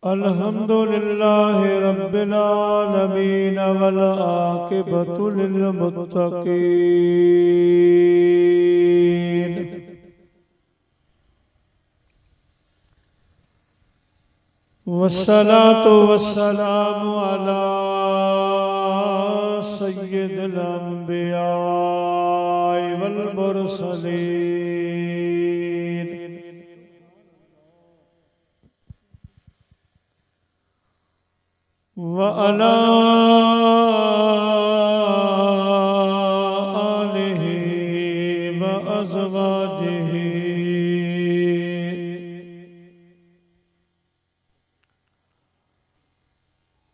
अल्हम्दुलिल्लाह रब्बिल आलमीन वल आक़िबतु लिल मुत्तक़ीन। वस्सलातु वस्सलामु अला सय्यिदिल अंबिया वल मुरसलीन। व अला आलिहि व अज़वाजिहि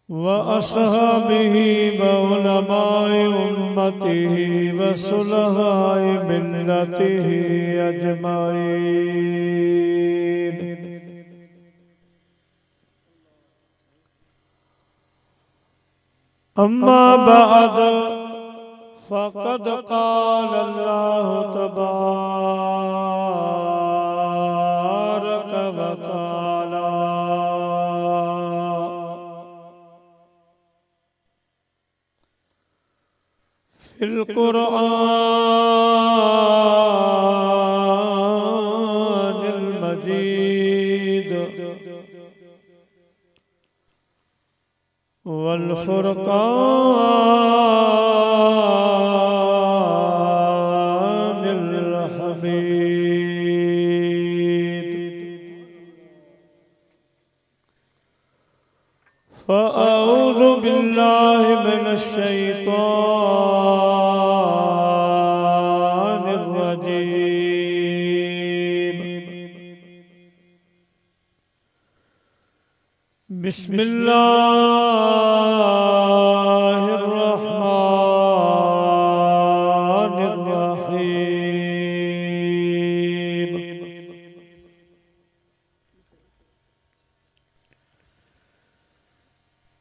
व अस्हाबिहि व उलमाए उम्मतिहि व सुलहाए मिल्लतिहि अजमाईन। अम्मा बाद फ़क़द क़ाल अल्लाहु तबारक व तआला फिल क़ुरआनिल मजीद वल फ़ुरक़ानिल हमीद। फ़अऊज़ु बिल्लाहि मिनश शैतानिर रजीम। बिस्मिल्लाहिर रहमानिर रहीम।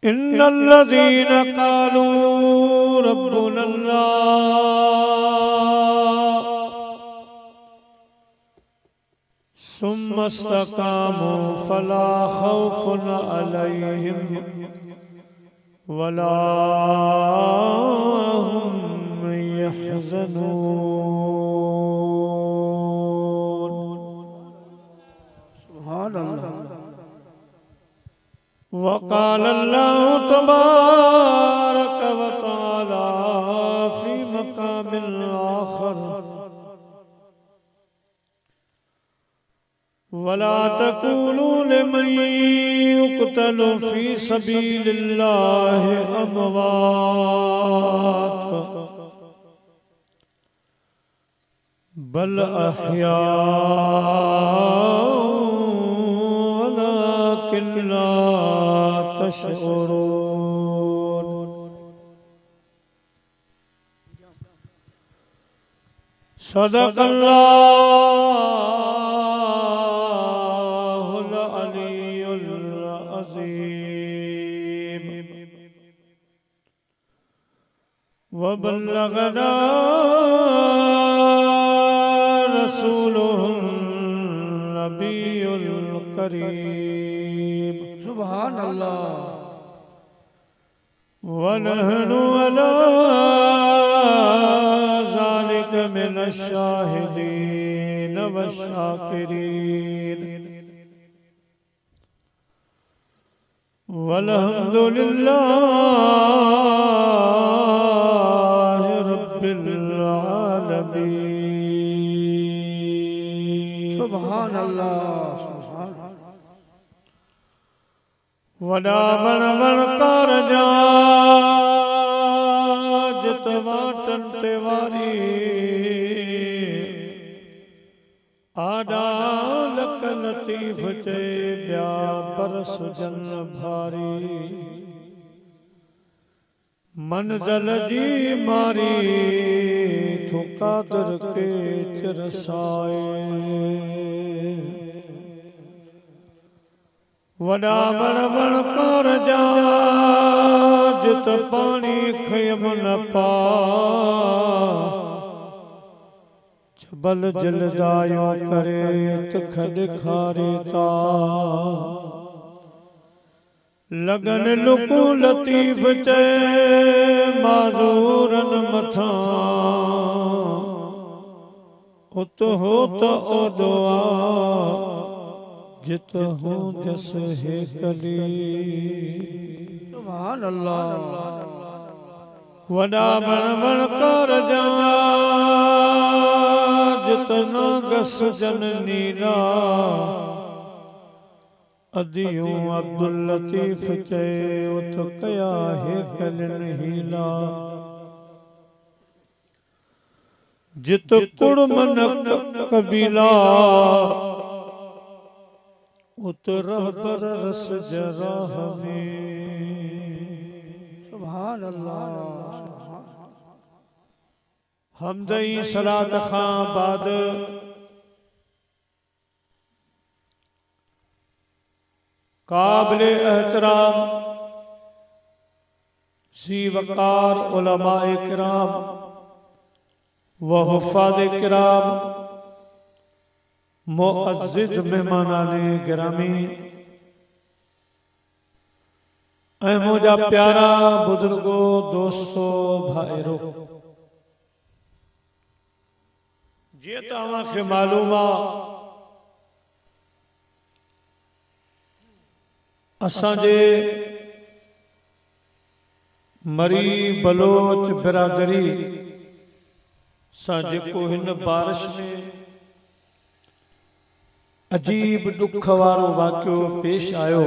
इन्नल्लज़ीना क़ालू रब्बुनल्लाह सुम्मा इस्तक़ामू फला खौफुन अलैहिम वला हुम यहज़नून। सुभान अल्लाह। वक़ाल अल्लाहु तबारक व तआला फ़ी मक़ामिल आख़र वला तक़ूलू लिमन युक़तलु फ़ी सबीलिल्लाहि अमवात बल अहयाउ वलाकिन ला तशऊरून। सदक़ल्लाहुल अलीयुल अज़ीम। व बल्लगना रसूलुहुन नबियुल करीम। सुभान अल्लाह। व नहनु अला ज़ालिक मिनश शाहिदीन व शाकिरीन। वल्हम्दुलिल्लाहि रब्बिल आलमीन। सुभान अल्लाह। वडा बण बण कारजा जितवाटन तेवारी आडा लक लतीफ़ चे ब्या बरस जन भारी मंज़ल जी मारी थो कादर के चिरसाए। वॾा वण वणकार जा जित पाणी खयम न पा जबल जलदायो करे तख ॾेखारे ता लगन लुकू लतीफ़ चए माज़ूरन मथां उत हो त ओॾो आ जित हूं जस है कली सुभान अल्लाह वॾा वण वणकार जा जित न गस जन नीला अदियूं अब्दुल लतीफ़ चए उत कया है कलन हीला जित कुड़मन कबीला उत रहबर रस जराह में सुभान अल्लाह हमदई सलात खां बाद काबिल एहतराम सी वकार उलमाए किराम व हुफ़ाज़े किराम मुअज़्ज़िज़ मेहमानाने गिरामी ऐं मुंहिंजा प्यारा बुजुर्गो दोस्तो भाइरो जीअं तव्हांखे मालूम आहे असांजे मरी बलोच बिरादरी सां जेको हिन बारिश में अजीब दुख वारो वाक़ियो पेश आयो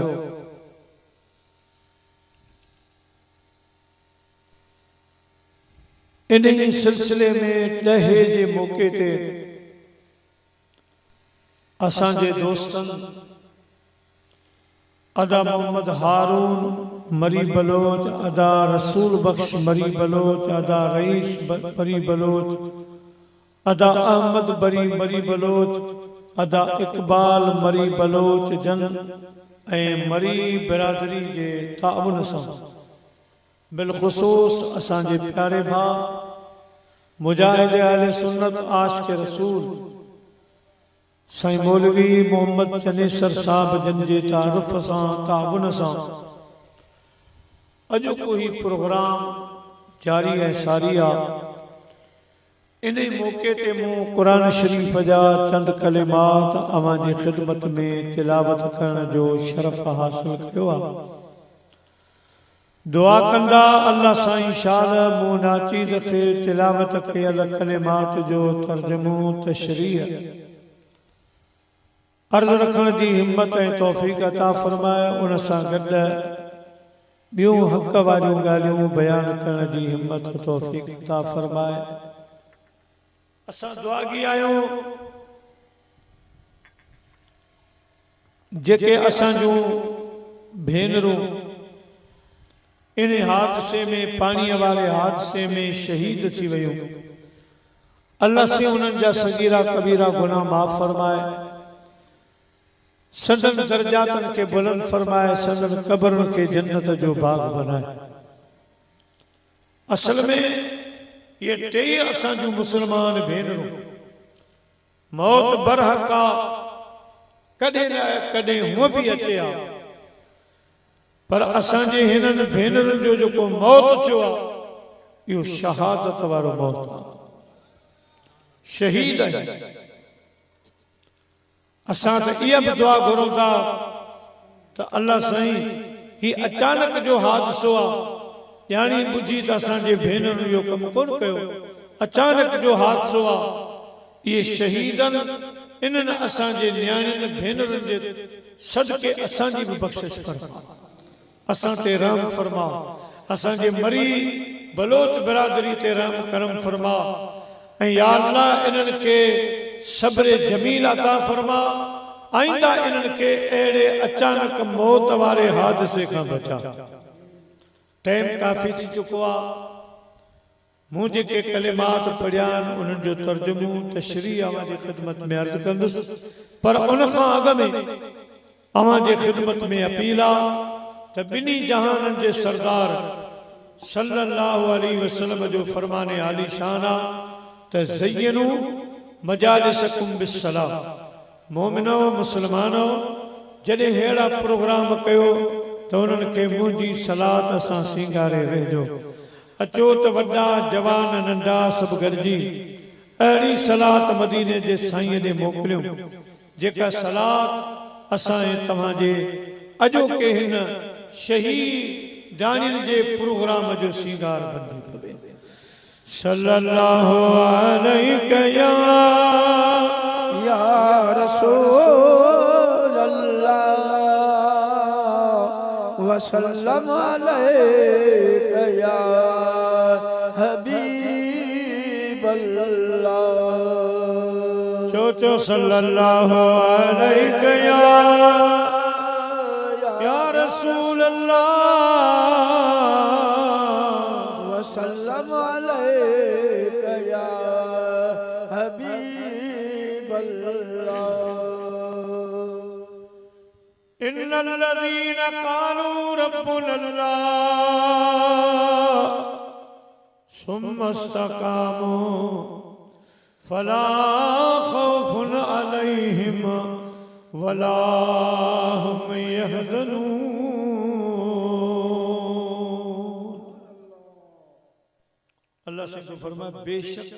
इन सिलसिले में ॾहे जे मौके ते असांजे दोस्तन अदा मोहम्मद हारून मरी बलोच अदा रसूल बख्श मरी बलोच अदा रईस मरी बलोच अदा अहमद बरी मरी बलोच अदा इकबाल मरी बलोच जन ऐं मरी बिरादरी जे ताउन सां बिलखुसूस असांजे प्यारे भाउ मुजाहिद अहले सुन्नत आशिक़ रसूल साईं मौलवी मोहम्मद चनेसर साहब जन जे तारुफ सां ताउन सां अॼु कोई प्रोग्राम जारी ऐं सारी आहे इन मौके ते मूं क़ुरान शरीफ़ जा चंद कलिमात अवांजी ख़िदमत में तिलावत करण जो शरफ़ हासिल कयो आहे दुआ कंदा अल्लाह साईं शाल मूं नाचीज़ खे तिलावत कयल कलिमात जो तर्जुमो तशरीह अर्ज़ रखण जी हिम्मत ऐं तौफ़ीक़ अता फ़रमाए उन सां गॾु ॿियूं हक़ वारियूं ॻाल्हियूं बयान करण जी हिम्मत तौफ़ीक़ अता फ़रमाए असां दुआगी आहियूं जेके असां जूं भेनरूं इन हादसे में पाणीअ वारे हादसे में शहीद थी वियूं अल्लाह से उन्हनि जा सगीरा कबीरा गुनाह माफ़ फरमाए सदन दर्जातन के बुलंद फरमाए सदन कब्रन के जन्नत जो बाग बनाए असल में ये टे असां जूं मुसलमान भेनरूं मौत बरहक आहे कॾहिं न कॾहिं हूअं बि अचे आ पर असांजे हिननि भेनरुनि जो जेको मौत थियो आहे इहो शहादत वारो मौत आहे शहीद आहे असां त इहा बि दुआ घुरूं था त अल्लाह साईं ही अचानक जो हादसो आहे ॼाणी बुझी त असांजे भेनरुनि इहो कमु कोन कयो अचानक जो हादसो आहे इहे शहीदनि इन्हनि असांजे न्याणियुनि भेनरुनि जे सदके असांजी बि बख़्शिश फरमा असां ते रहम फरमा असांजे मरी बलोच बिरादरी ते रहम करम फरमा ऐं या अल्लाह इन्हनि खे सब्र जमील अता फरमा आइंदा इन्हनि खे अहिड़े अचानक मौत वारे हादसे खां बचा टाइम काफ़ी थी चुको आहे मूं जेके कलिमात पढ़िया आहिनि उन्हनि जो तर्जुमो तशरीह अवां जी ख़िदमत में अर्ज़ कंदुसि पर उन खां अॻु में अवां जे खिदमत में अपील आ त बिनी जहानन जे सरदार सल्लल्लाहु अलैहि वसल्लम जो फरमाने आली शान आ त ज़य्यनु मजालिसकुम बिस्सलाम। मोमिनो मुसलमानो जॾहिं अहिड़ा प्रोग्राम कयो त उन्हनि खे मुंहिंजी सलात सां सींगारे वेझो। अचो त वॾा जवान नंढा सभु गॾिजी अहिड़ी सलात मदीने जे साईं ॾे मोकिलियूं जेका सलात असां तव्हांजे अॼोके हिन शहीदानियुनि जे प्रोग्राम जो सींगार बनी पवे। सल्लल्लाहु अलैहि या रसूल अल्लाह वसल्लम अलैहि या हबीब अल्लाह। चो सल्लल्लाहु अलैहि या रसूल अल्लाह वसल्लम अलैहि या हबीब अल्लाह। इन्नल्लज़ीना क़ालू रब्बुना अल्लाह सुम्मा इस्तक़ामू फला खौफुन अलैहिम वला हुम यहज़नून। अल्लाह से फरमाए बेशक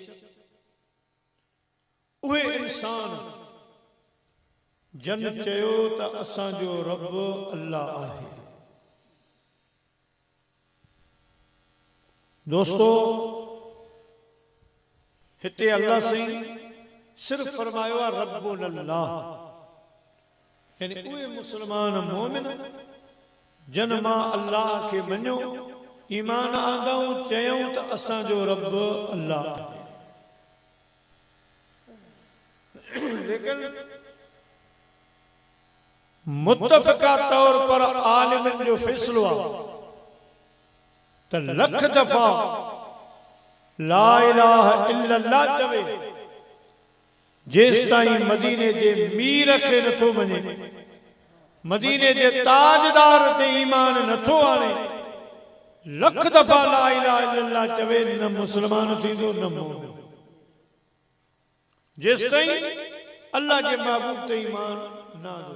उहे इंसान जन चयो त असां जो रब अल्लाह आहे। दोस्तो हिते अल्लाह से सिर्फ फरमायो आहे रब्बुल अल्लाह, यानी उहे मुसलमान मोमिन जन मां अल्लाह के मञो ईमान आंदाऊं चयूं त असां जो रब अल्लाह आहे। लेकिन मुत्तफ़िका तौर पर आलिमन जो फैसलो आहे त लख दफ़ा ला इलाहा इल्लल्लाह चवे जेस ताईं मदीने जे मीर खे नथो मञे, मदीने जे ताजदार ते ईमान नथो आणे, लख दफ़ा ला इलाहा इल्लल्लाह चवे न मुसलमान थींदो न मोमिन। जेस ताईं अल्लाह जे महबूब ते ईमान न आणे।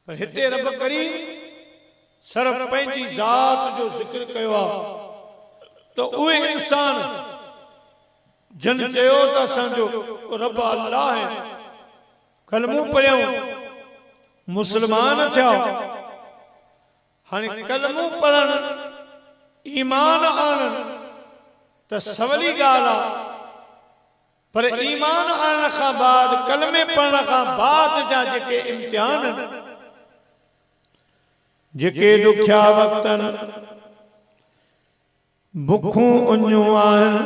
पर हिते रब करीम सिर्फ पंहिंजी ज़ात जो ज़िक्र कयो आहे तो उहे इंसान जन चयो त असांजो रब अल्लाह है, कलमो पढ़ियो मुसलमान थिया। हाणे कलमो पढ़ण ईमान आणण त सवली ॻाल्हि आहे, पर ईमान आणण खां बाद कलमे पढ़ण खां बाद जा जेके इम्तिहान जेके ॾुखिया वक़्त भुखूं उञूं आहिनि,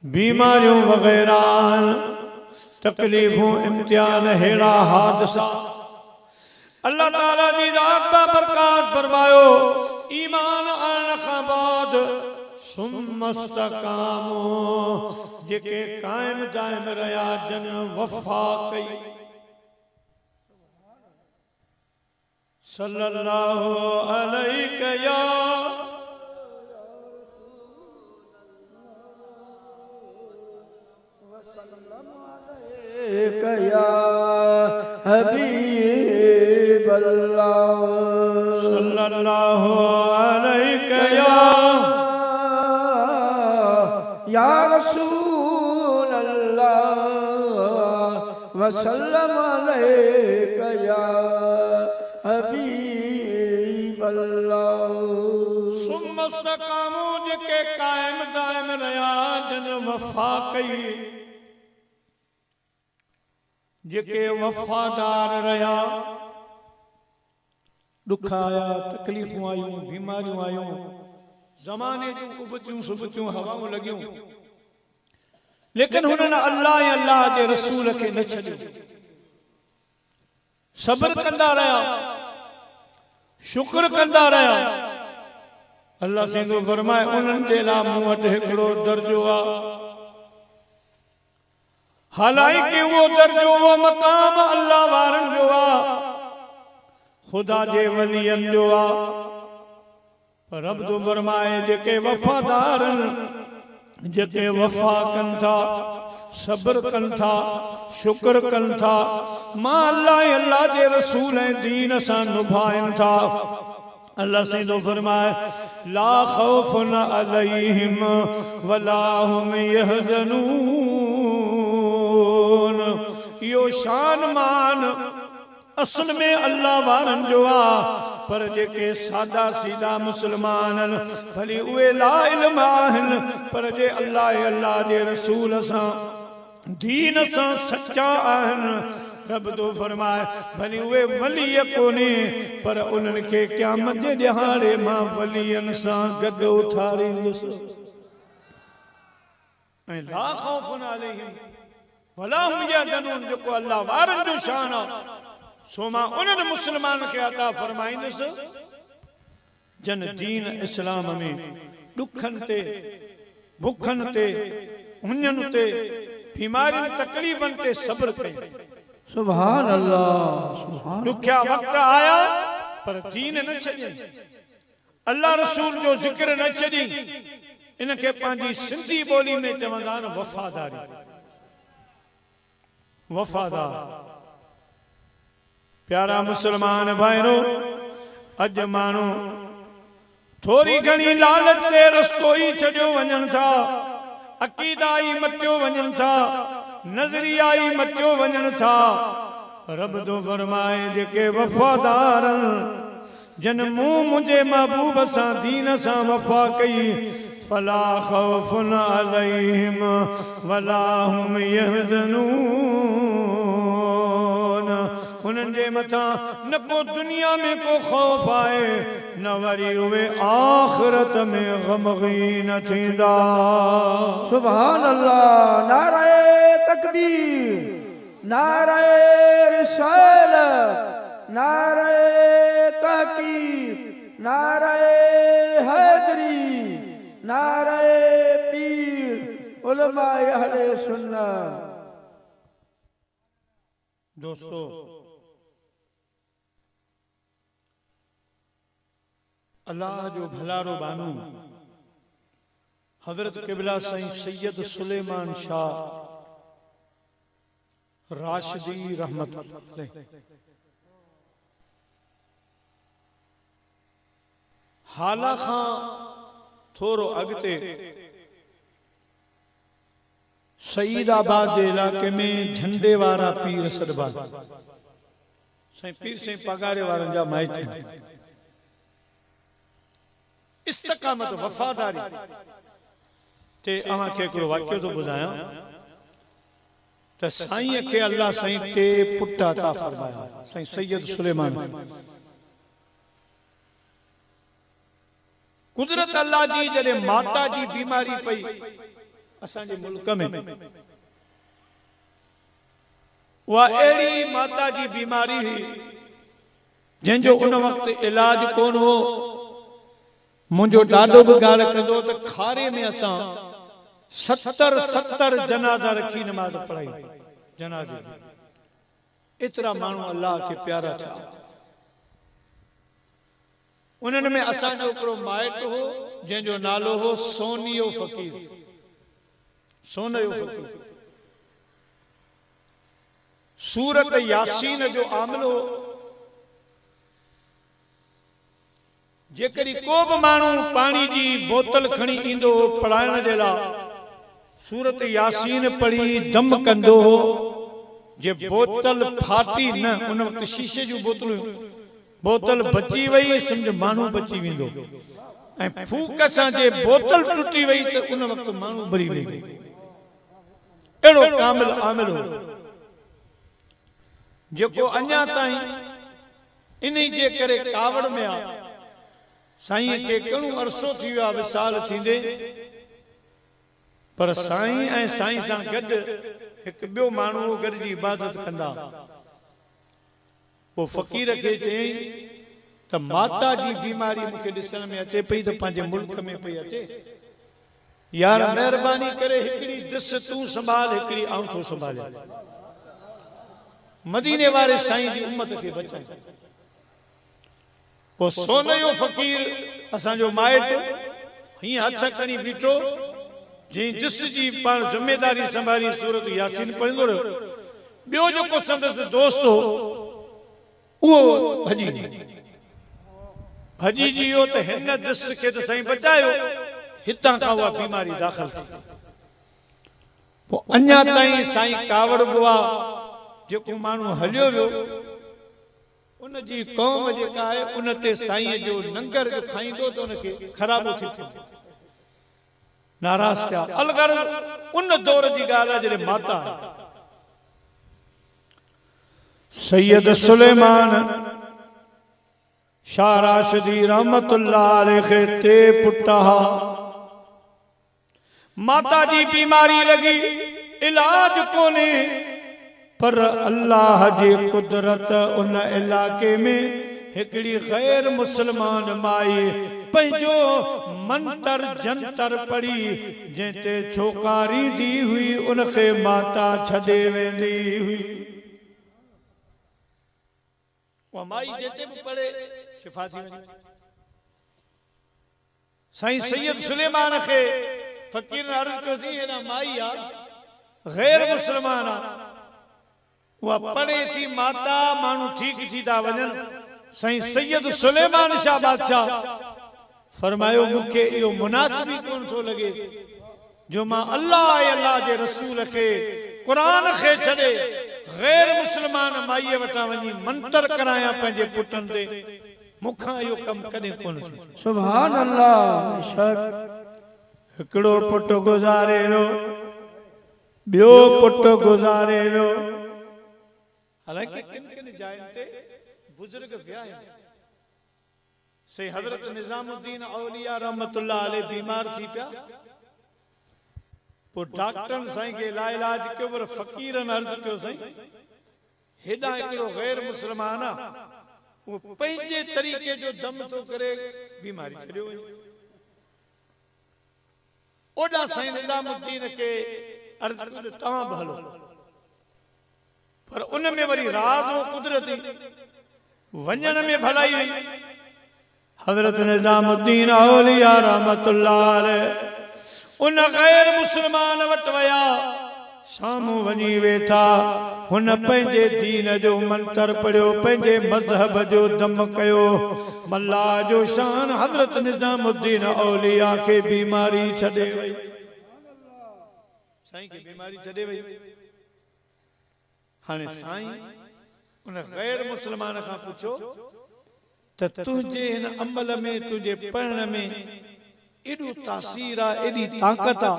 बीमारियूं वग़ैरह आहिनि, तकलीफ़ूं इम्तिहान अहिड़ा हादसा अल्लाह ताला जी ज़ात बा बरकात फरमायो ईमान आणण खां बाद सुम्मा इस्तक़ामू जेके कायम दायम रहिया जन वफ़ा कई। सल्लल्लाहु अलैहि या या हबीब अल्लाह। सल्लल्लाहु अलैहि या रसूल अल्लाह वसल्लम अलैहि या हबीब अल्लाह। सुम्मा इस्तक़ामू जेके कायम दायम रहिया जन वफ़ा कई, जेके वफ़ादार रहिया, दुख आया, तकलीफ़ूं आयूं, बीमारियूं आयूं, ज़माने जूं उबचूं सुबचूं हवाऊं लॻियूं, लेकिन हुननि अल्लाह ऐं अल्लाह जे रसूल खे न छॾियो, सब्र कंदा रहिया, शुक्र कंदा रहिया। अल्लाह सिंधु फरमाए उन्हनि जे लाइ मूं वटि हिकिड़ो दर्जो आहे, हालांकि वो दर्जो वो मकाम अल्लाह वारन जो आ खुदा जे वलियन जो आ पर रब तो फरमाए जेके वफादारन जेके वफा कन था सब्र कन था शुक्र कन था मां अल्लाह जे रसूल दीन सा निभाइन था अल्लाह से तो फरमाए ला खौफुन अलैहिम वला हुम यहज़नून। यो शान मान असल में अल्लाह वारन जो आ पर जेके सादा सीधा मुसलमान भली उहे ला इल्म आहिन पर जे अल्लाह जे रसूल सा दीन सा सच्चा आहिन रब तो फरमाए भली उहे वली कोने पर उन्हनि खे क़यामत जे ॾिहाड़े मां वलियन सां गॾु उथारींदुसि ऐं ला खौफुन अलैहिम वला हुम यहज़नून। जेको अल्लाह वारनि जो शान आहे सो मां उन्हनि मुस्लमान खे अता फरमाईंदुसि जन दीन इस्लाम में ॾुखनि ते भुखनि ते हुञनि ते बीमारियुनि तकलीफ़नि ते सब्र कई। सुभान अल्लाह। दुखिया वक्त आया पर दीन न छॾी अल्लाह रसूल जो जिक्र न छॾी इनके पंहिंजी सिंधी ॿोली में चवंदा आहिनि वफ़ादारी वफ़ादार। प्यारा मुसलमान भाइरो अॼु माण्हू थोरी घणी लालच ते रस्तो ई छॾियो वञनि था अक़ीदा ई मटियो वञनि था नज़रिया ई मटियो वञनि था। रब तो फरमाए जेके वफ़ादार जन मूं मुंहिंजे महबूब सां दीन सां वफ़ा कई फला खौफुन अलैहिम वला हुम यहज़नून। उन्हनि जे मथां न को दुनिया में को खौफ आए न वरी उहे आखिरत में गमगीन थींदा। सुभान अल्लाह। नारे तकबीर नारे रिसालत नारे तहकीक नारे हैदरी नारे पीर उलमा अहले सुन्नत। दोस्तों अल्लाह जो भलारो बानू हजरत किबला साईं सैयद सुलेमान शाह राशिदी रहमत अलैह हाला खां थोरो अॻिते सईदाबाद के इलाके में झंडे वारा पीर सदबा साईं पीर साईं पगारे वारनि जा माइट इस्तकामत वफादारी ते अवां खे हिकिड़ो वाक्य तो ॿुधायां त साईं खे अल्लाह साईं टे पुट अता फरमाया साईं सैयद सुलेमान। कुदरत अल्लाह जी जॾहिं माता जी बीमारी पई असांजे मुल्क में उहा अहिड़ी माता जी बीमारी हुई जंहिंजो उन वक़्तु इलाज कोन हो। मुंहिंजो ॾाॾो बि ॻाल्हि कंदो त खारे में असां 70 जनाज़ा रखी नमाज़ पढ़ाई जनाज़े एतिरा माण्हू अल्लाह खे प्यारा थिया। उन्हनि में असांजो हिकिड़ो माइट हो जंहिंजो नालो हो सोनियो फ़कीर सोनियो फ़कीर। सूरत यासीन जो आमिल हो। जेकॾहिं को बि माण्हू पानी जी बोतल खणी ईंदो हो पढ़ाइण जे लाइ सूरत यासीन पढ़ी दम कंदो हो। जे बोतल फाटी न उन वक़्तु शीशे जूं बोतलूं बोतल बची वई समझ माण्हू बची वेंदो ऐं फूक सां जे बोतल टुटी वई त उन वक़्तु माण्हू भरी वेंदो। अहिड़ो कामिल आमिल हो जेको अञा ताईं इन जे करे कावड़ में आहे। साईं खे घणो अरसो थी वियो आहे विसाल थींदे पर साईं ऐं साईं सां गॾु हिकु ॿियो माण्हू गॾिजी इबादत कंदा। पोइ फ़कीर खे चयईं त माता जी बीमारी मूंखे ॾिसण में अचे पई त पंहिंजे मुल्क में पई अचे यार महिरबानी करे हिकिड़ी दिस तूं संभाल हिकिड़ी आऊं थो संभालियां। मदीने वारे साईं जी उम्मत खे बचाए वो सोने जो फकीर असांजो माइट ही हथ खणी बीठो जी जिस जी पाण जिम्मेदारी संभाली सूरत यासीन पढ़ंदो रहो ॿियो जेको संदसि दोस्त हो उहो भॼी जी वियो त हिन दिस खे त साईं बचायो हितां खां उहा बीमारी दाख़िल थी पोइ अञा ताईं साईं कावड़ बुआ जेको माण्हू हलियो वियो उन जी क़ौम जेका आहे उन ते साईं जो लंगर जो खाईंदो त उनखे ख़राबो थी थियो नाराज़ थिया अलगर उन दौर जी ॻाल्हि आहे जॾहिं माता सैयद सुलेमान शाह राशिदी रहमतुल्लाह अलैहि ते पुट हा माता जी बीमारी लगी इलाज कोने पर अल्लाह जी कुदरत उन इलाके में हिकड़ी गैर मुसलमान माई पंहिंजो मंतर जंतर पढ़ी जंहिंते छोकारी दी हुई उनखे माता छॾे वेंदी हुई वो माई जेते भी पढ़े शिफा थी वञे साईं सैयद सुलेमान खे फकीर ने अर्ज कयो थी ना माई आ गैर मुसलमान आ वो पढ़े थी माता मानू ठीक थी ता वजन साईं सैयद सुलेमान शाह बादशाह फरमायो मुखे यो मुनासिब कोन थो लगे जो मां अल्लाह जे रसूल के कुरान के छड़े गैर मुसलमान माई वटा वनी मंतर कराया पंजे पुटन ते मुखा यो कम कदे कोन सुभान अल्लाह शक हिकड़ो पुट गुजारे रो बियो पुट गुजारे रो हालांकि किन किन जायन ते बुजुर्ग विया से हजरत निजामुद्दीन औलिया रहमतुल्लाह अलैहि बीमार थी पिया पो डॉक्टर साईं के लाइलाज कयो पर फकीरन अर्ज कयो साईं हेडा एकड़ो गैर मुसलमान आ वो पंहिंजे तरीके जो दम तो करे बीमारी छड़ियो ओडा साईं निजामुद्दीन के अर्ज कयो तवां भलो पर उन में वरी राज हो कुदरती वंजन में भलाई हुई हजरत निजामुद्दीन औलिया रहमतुल्लाह अलैहि उन गैर मुसलमान वट वया सामू वनी वेठा हुन पंहिंजे दीन जो मंतर पढ़ियो पंहिंजे मजहब जो दम कयो मल्ला जो शान हजरत निजामुद्दीन औलिया के बीमारी छड़े वई साईं के बीमारी छड़े वई हाने साईं उन गैर मुसलमान का पूछो त तुझे इन अमल में तुझे पढ़ने में एडो तासीर आ एडी ताकत आ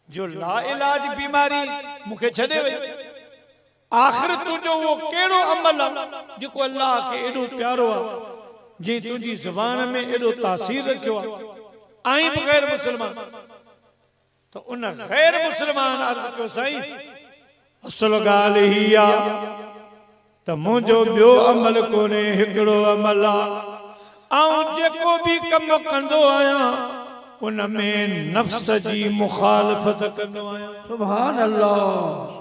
जो ला इलाज बीमारी मुखे छड़े वई आखिर तुझो वो केड़ो अमल जेको अल्लाह के एडो प्यारो आ जे तुझी जुबान में एडो तासीर रखियो आ आई गैर मुसलमान तो उन गैर मुसलमान अर्ज कयो साईं असल गाल ही आ त मुझो बियो अमल कोने हिकड़ो अमल आ आऊं जेको भी कम कंदो आया उनमें नफ्स जी मुखालफत कंदो आया सुभान अल्लाह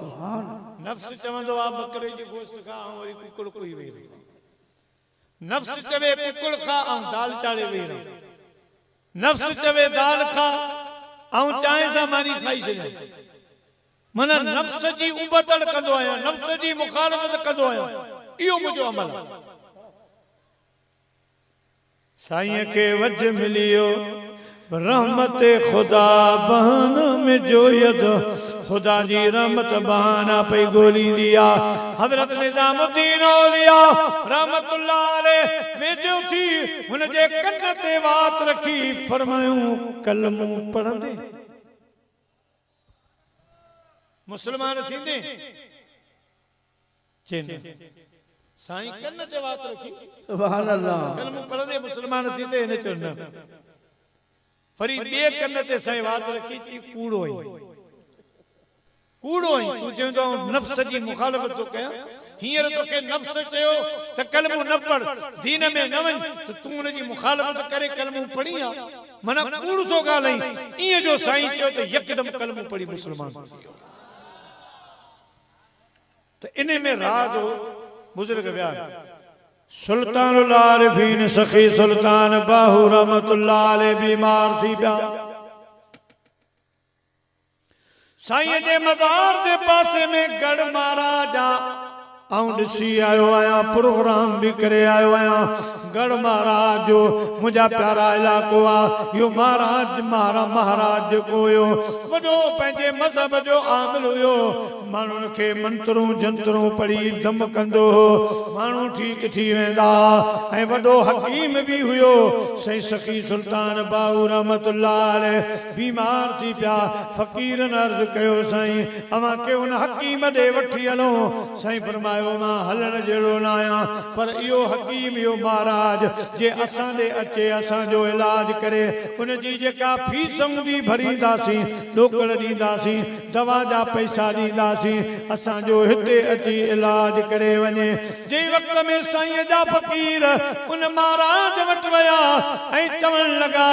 सुभान नफ्स चवंदो आ बकरे जी गोश्त खा आऊं वरी कुकड़ कोई वे नफ्स चवे कुकड़ खा आऊं दाल चाड़े वे नफ्स चवे दाल खा आऊं चाय सा मानी खाई छे मना नफ्स जी उबतड़ कंदो आया नफ्स जी मुखालफत कंदो आया इयो मुझो अमल साईं के वज मिलियो रहमत खुदा बहन में जो यद खुदा जी रहमत बहाना पे गोली दिया हजरत निजामुद्दीन औलिया रहमतुल्लाह अलैहि वेजो थी हुन जे कन ते वात रखी फरमायूं कलमू पढ़ंदे मुसलमान थींदे चेन साईं कन ते वात रखी सुभान अल्लाह कलमू पढ़ंदे मुसलमान थींदे ने चोन फरी बे कन ते साईं वात रखी ची कूड़ो ही तू चवंदो नफ्स जी मुखालफत तो कया हींअर तोखे नफ्स चयो त कलमू न पढ़ दीन में न वञ त तू उन जी मुखालफत करे कलमू पढ़ी आ मना कूड़ थो ॻाल्हाई ईअं जो साईं चयो त यकदम कलमू पढ़ी मुसलमान त इन में राज हो बुजुर्ग विया सुल्तानुल आरिफीन सखी सुल्तान बाहू रहमतुल्लाह अलैह बीमार थी पिया। साईं जे मज़ार जे पासे में गढ़ महाराज आऊं ॾिसी आयो आहियां, प्रोग्राम भी करे आयो आहियां। गढ़ महाराज जो मुंहिंजा प्यारा इलाइक़ो आहे। इहो महाराज जेको हुयो वॾो पंहिंजे मज़हब जो आमिल हुयो। माण्हुनि खे मंत्रूं जंत्रूं पढ़ी दम कंदो हो, माण्हू ठीक थी वेंदा। ऐं वॾो हकीम भी हुयो। साईं सखी सुल्तान बाहू रहमतुल्लाह अलैह बीमार थी पिया। फ़कीरनि अर्ज़ कयो साईं अवां खे उन हकीम ॾे वठी हलो। साईं फरमायो मां हलण जहिड़ो न आहियां, पर इहो हकीम इहो महाराज जे असां ॾे अचे असांजो इलाज करे उन जी जेका फीस हूंदी भरींदासीं, ॾोकड़ ॾींदासीं, दवा जा पैसा ॾींदासीं, असांजो हिते अची इलाज करे वञे। जंहिं वक़्त में साईं जा फ़कीर उन महाराज वटि विया ऐं चवण लॻा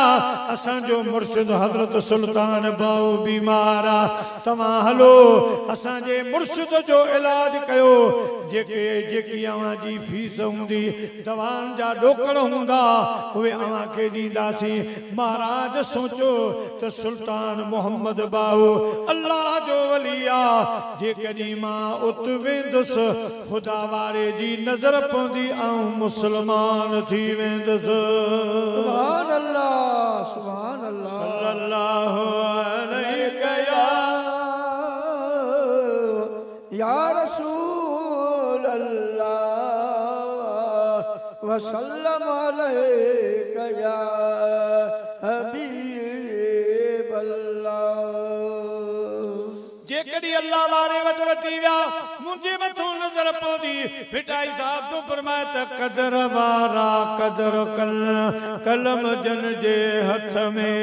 असांजो मुर्शिद हज़रत सुल्तान बाहू बीमार आहे, तव्हां हलो असांजे मुर्शिद जो इलाज कयो। जेकी अवां जी फीस हूंदी, दवाउनि जा ॾोकड़ हूंदा, उहे अवां खे ॾींदासीं। महाराज सोचो त सुल्तान मोहम्मद बाहू अल्लाह जो वली आहे। जेकॾहिं मां उत वेंदुसि ख़ुदा वारे जी नज़र पवंदी ऐं मुस्लमान थी वेंदुसि। सुभान अल्लाह, सुभान अल्लाह, सल्लल्लाहु अलैहि या रसूल अल्लाह वसल्लम अलैका या हबीब अल्लाह। जेकॾहिं अल्लाह वारे वटि वठी विया मुंहिंजे मथां नज़र पवंदी। भिटाई साहब तो फरमाए त कदर वारा कदर कलम जन जे हथ में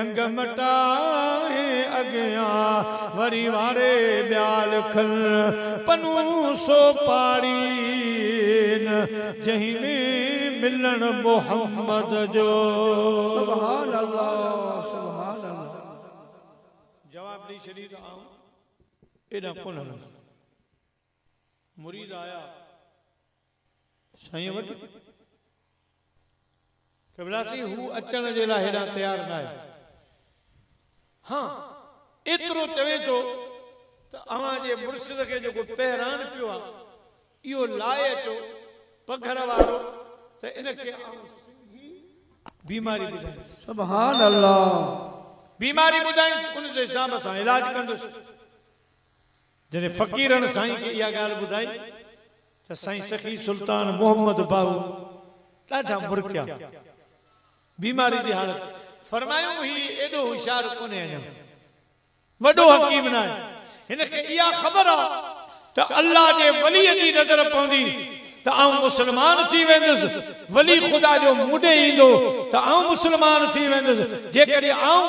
अंग मटाए अॻियां वरी वारे ॿियाल खल पनू सो पाड़ी जंहिं में मिलण मोहम्मद जो। सुभान अल्लाह, सुभान अल्लाह। जवाब दी छॾी त आऊं एॾा कोन हलंदुसि। मुरीद आया साईं वटि कबलासी हू अचण जे लाइ हेॾा तयार न आहे। हाँ एतिरो चवे थो त अवां जे मुर्शिद खे जेको पहिरान पियो आहे इहो लाए अचो पघर वारो, त इनखे बीमारी ॿुधाई। सुभान अल्लाह। बीमारी ॿुधाई उन जे हिसाब सां इलाज कंदुसि। जॾहिं फ़कीरनि साईं खे इहा ॻाल्हि ॿुधाई त साईं सखी सुल्तान मोहम्मद बाहू ॾाढा मुरकिया बीमारी जी हालत। फरमायूं ही एॾो होशियार कोन्हे, अञा वॾो हकीम न आहे। हिनखे इहा ख़बर आहे त अल्लाह जे वलीअ जी नज़र पवंदी त आऊं मुस्लमान थी वेंदुसि। वली ख़ुदा जो मुॾे ईंदो त आऊं मुस्लमान थी वेंदुसि। जेकॾहिं आऊं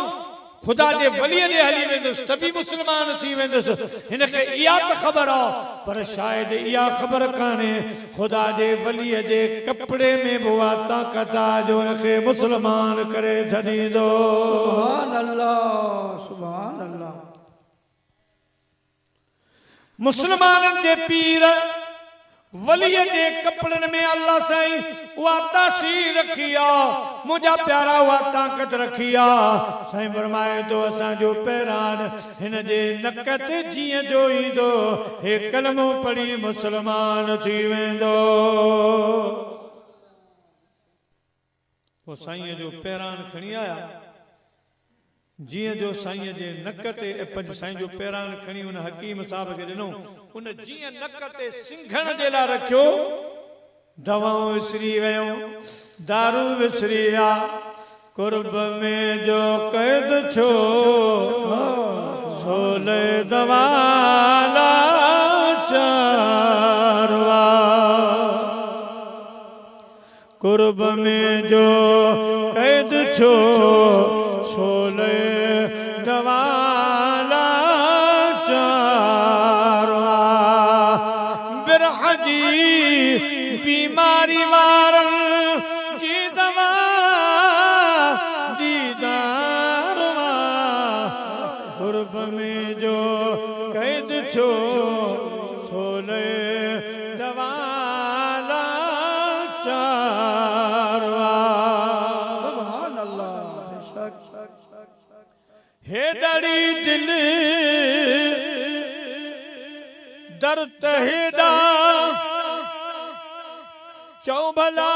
ख़ुदा जे वलीअ ॾे हली वेंदुसि त बि मुस्लमान थी वेंदुसि। हिनखे इहा त ख़बर आहे, पर शायदि इहा ख़बर कान्हे ख़ुदा जे वलीअ जे कपिड़े में बि उहा ताक़त आहे जो हुनखे मुस्लमान करे छॾींदो। सुभान अल्लाह, सुभान अल्लाह। मुस्लमाननि जे पीर वलीअ जे कपड़नि में अल्लाह साईं उहा तासीर रखी आहे, मुंहिंजा प्यारा उहा ताक़त रखी आहे। साईं फरमाए थो असांजो पहिरान हिन जे नक ते जीअं जो ईंदो हे कलमो पढ़ी मुस्लमान थी वेंदो। पोइ साईं जो पहिरान खणी आया, जीअं जो साईं जे नक ते साईं जो पहिरान खणी उन हकीम साहब खे ॾिनो। उन जीअं नक ते सिंघण जे लाइ रखियो, दवाऊं विसरी वयूं, दारू विसरी विया। कुर्ब में जो कैद छो सोले दवा लाचारवा। कुर्ब में जो कैद छो सोले दवा लाचारवा। बिरह जी बीमारी वारनि जी दवा दीदारवा। कुर्ब में जो कैद छो सोले दवा लाचारवा। हेॾड़ी दिल दर्द हेॾा चओ भला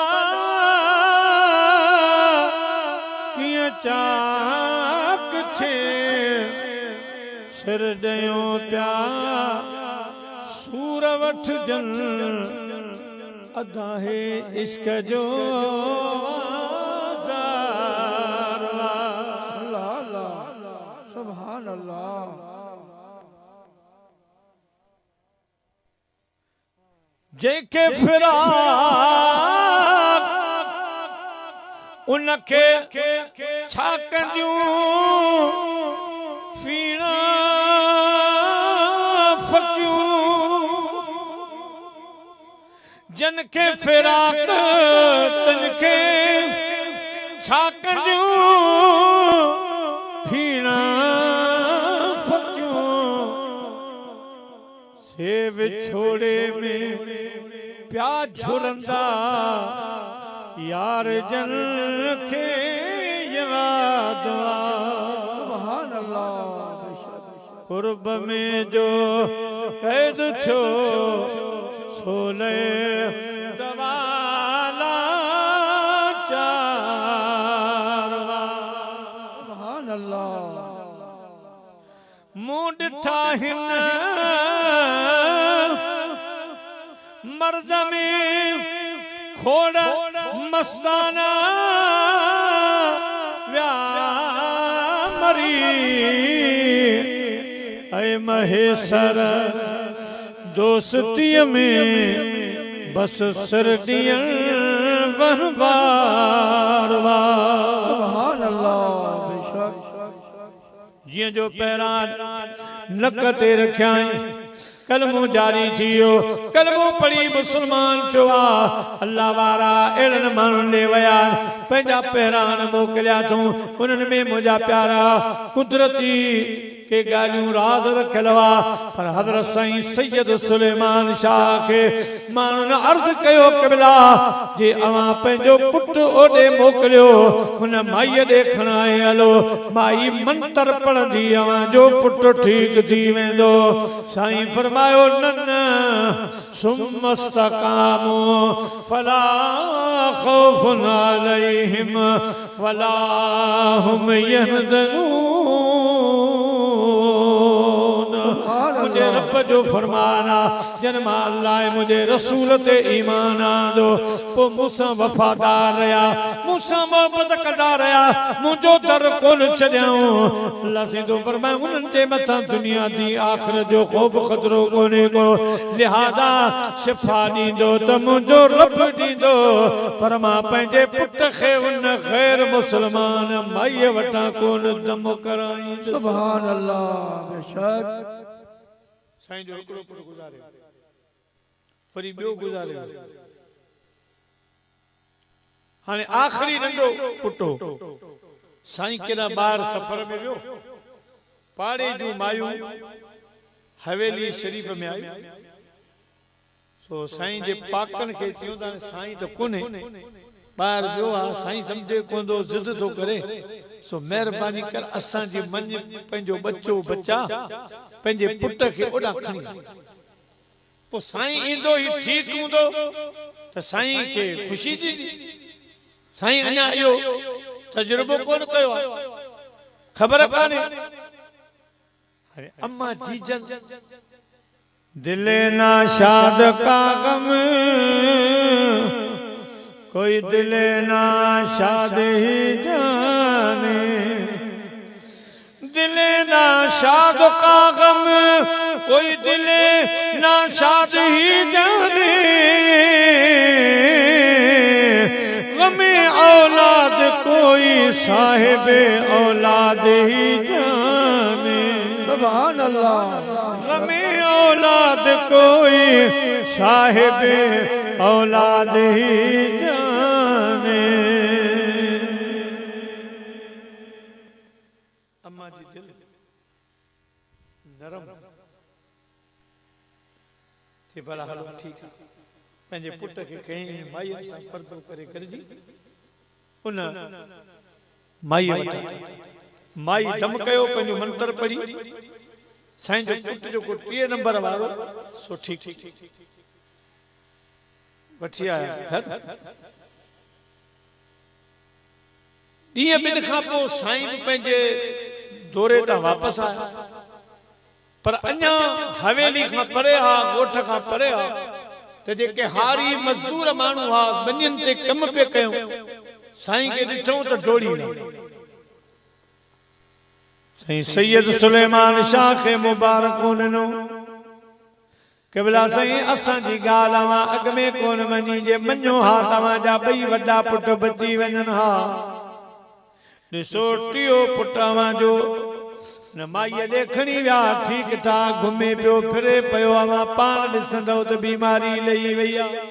कीअं चाक छे सिर ॾियो पिया सूर वठजन अदा है इश्क जो सुभान अल्लाह जेके फिराक उनखे छा कंदियूं फीणा जन के फिराक तन के छा कंदियूं फीणा फकियूं से विछोड़े में प्या झुरंदा यार जन के याद सुभान अल्लाह कुर्ब में जो कैद छो सोले दवाला चारवा सुभान अल्लाह मूड ठाहिन मर्ज में खोड़ मस्ताना व्या मरी ऐ महेसर दोस्ती में बस सरदियां वहबार सुभान अल्लाह बेशक जियां जो पैरान नक ते रखिया कलमो जारी थियो कलमो पढ़ी मुसलमान चुआ अल्लाह वारा एड़न मानन ले वया पंजा पैरान मोकलिया तू उनन में मुझा प्यारा कुदरती के गालियों राज रखलवा पर हजरत साईं सैयद सुलेमान शाह के मानन अर्ज कयो क़िबला जे अवा पंजो पुट ओडे मोकलियो हुन माई देखण आए हलो माई मंत्र पढ़ंदी अवा जो पुट ठीक थी वेंदो साईं फरमायो नन सुमस्तकामो फला खौफुन अलैहिम वला हुम यहज़नून मुझे रब जो फरमाना जन्म अल्लाह मुझे रसूल ते ईमान आंदो पो मूसा वफादार रहा मूसा मोहब्बत कंदा रहा मुझो दर कोन छड्याऊं अल्लाह सिंधु फरमाए उन्हनि जे मथां दुनिया दी आखिरत जो खौफ खतरो कोने को लिहाजा शिफा दींदो त मुझो रब दींदो पर मां पंहिंजे पुट खे उन ग़ैर मुसलमान माई वटां कोन दम कराईंदुसि सुभान अल्लाह बेशक साईं जो हिकिड़ो पुट गुज़ारे वरी ॿियो गुज़ारे हाणे आख़िरी नंढो पुटो साईं केॾा ॿार सफ़र में वियो पाड़े जूं मायूं हवेली शरीफ़ में आई सो साईं जे पाकनि खे चयूं था साईं त कोन्हे ॿाहिरि वियो आहे साईं सम्झे कोन थो ज़िद थो करे सो महिरबानी कर असांजी मन पंहिंजो बच्चो बच्चा पंहिंजे पुट खे ओॾा खणी पोइ साईं ईंदो ही ठीकु हूंदो त साईं खे ख़ुशी थींदी साईं अञा इहो तजुर्बो कोन कयो आहे ख़बर कान्हे अरे अम्मा जीजन दिले ना शाद का गम कोई दिले ना शाद ही जाने दिले ना शाद का गम कोई दिले ना शाद ही जाने गमे औलाद कोई साहिब औलाद ही जाने सुभान अल्लाह गमे औलाद कोई साहिब औलाद ही जाने अम्मा जी दिल नरम थी भला हलो ठीक है पंहिंजे पुट खे कहीं माई सां पर्दो करे करजी उन माई वटां माई दम कयो पंहिंजो मंत्र पढ़ी साईं जो पुट जो को 3 नंबर वारो सो ठीक वठी आया घर ॾींहं ॿिनि खां पोइ साईं बि पंहिंजे दौरे तां वापसि आया पर अञा हवेली खां परे ॻोठ खां परे त जेके हारी मज़दूर माण्हू ॿनियुनि ते कम पे कयूं साईं खे ॾिठूं त डोड़ी साईं सैयद सुलेमान शाह खे मुबारक ॾिनो केवला साईं असांजी ॻाल्हि अॻ में कोन मञी जे मञो हा तव्हांजा 2 वॾा पुट बची वञनि हा ॾिसो टियों पुट जो न माईअ ॾेखणी विया ठीक ठाक घुमे पियो फिरे पियो पाण ॾिसंदव त बीमारी लही वई आहे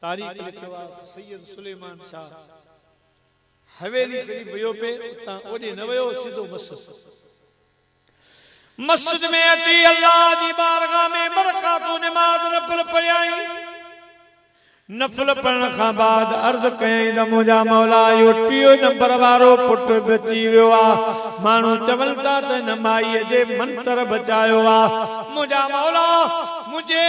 तारीख़ लिखियो आहे सैयद सुलेमान शाह हवेली से वियो पे उतां ओॾे न वियो सिधो मस्जिद में अची अल्लाह जी बारगाह में बरकातू नमाज नफल पढ़ाई नफल पढ़ण खां बाद अर्ज कयई त मुंहिंजा मौला यो 3 नंबर वारो पुट बची वियो आहे माण्हू चवनि था त न माईअ जे मंत्र बचायो आहे मुंहिंजा मौला मुझे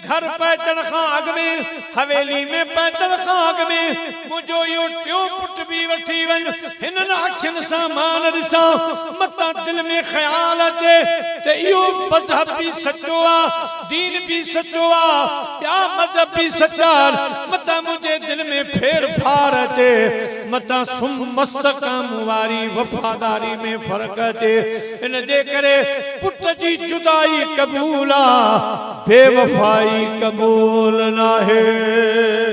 घर पहुंचण खां अॻ में हवेली में पहुंचण खां अॻ में मुंहिंजो इहो 3 पुट बि वठी वञ हिननि अखियुनि सां मां न ॾिसां मतां दिलि में ख़्याल अचे त इहो मज़हब बि सचो आहे दीन बि सचो आहे ॿिया मज़हब बि सचा मतां मुंहिंजे दिलि में फेर फार अचे मतां सुम मस्तकाम वारी वफ़ादारी में फ़र्क़ु अचे इन जे करे पुट जी जुदाई क़बूल आहे बेवफाई कबूल नाहे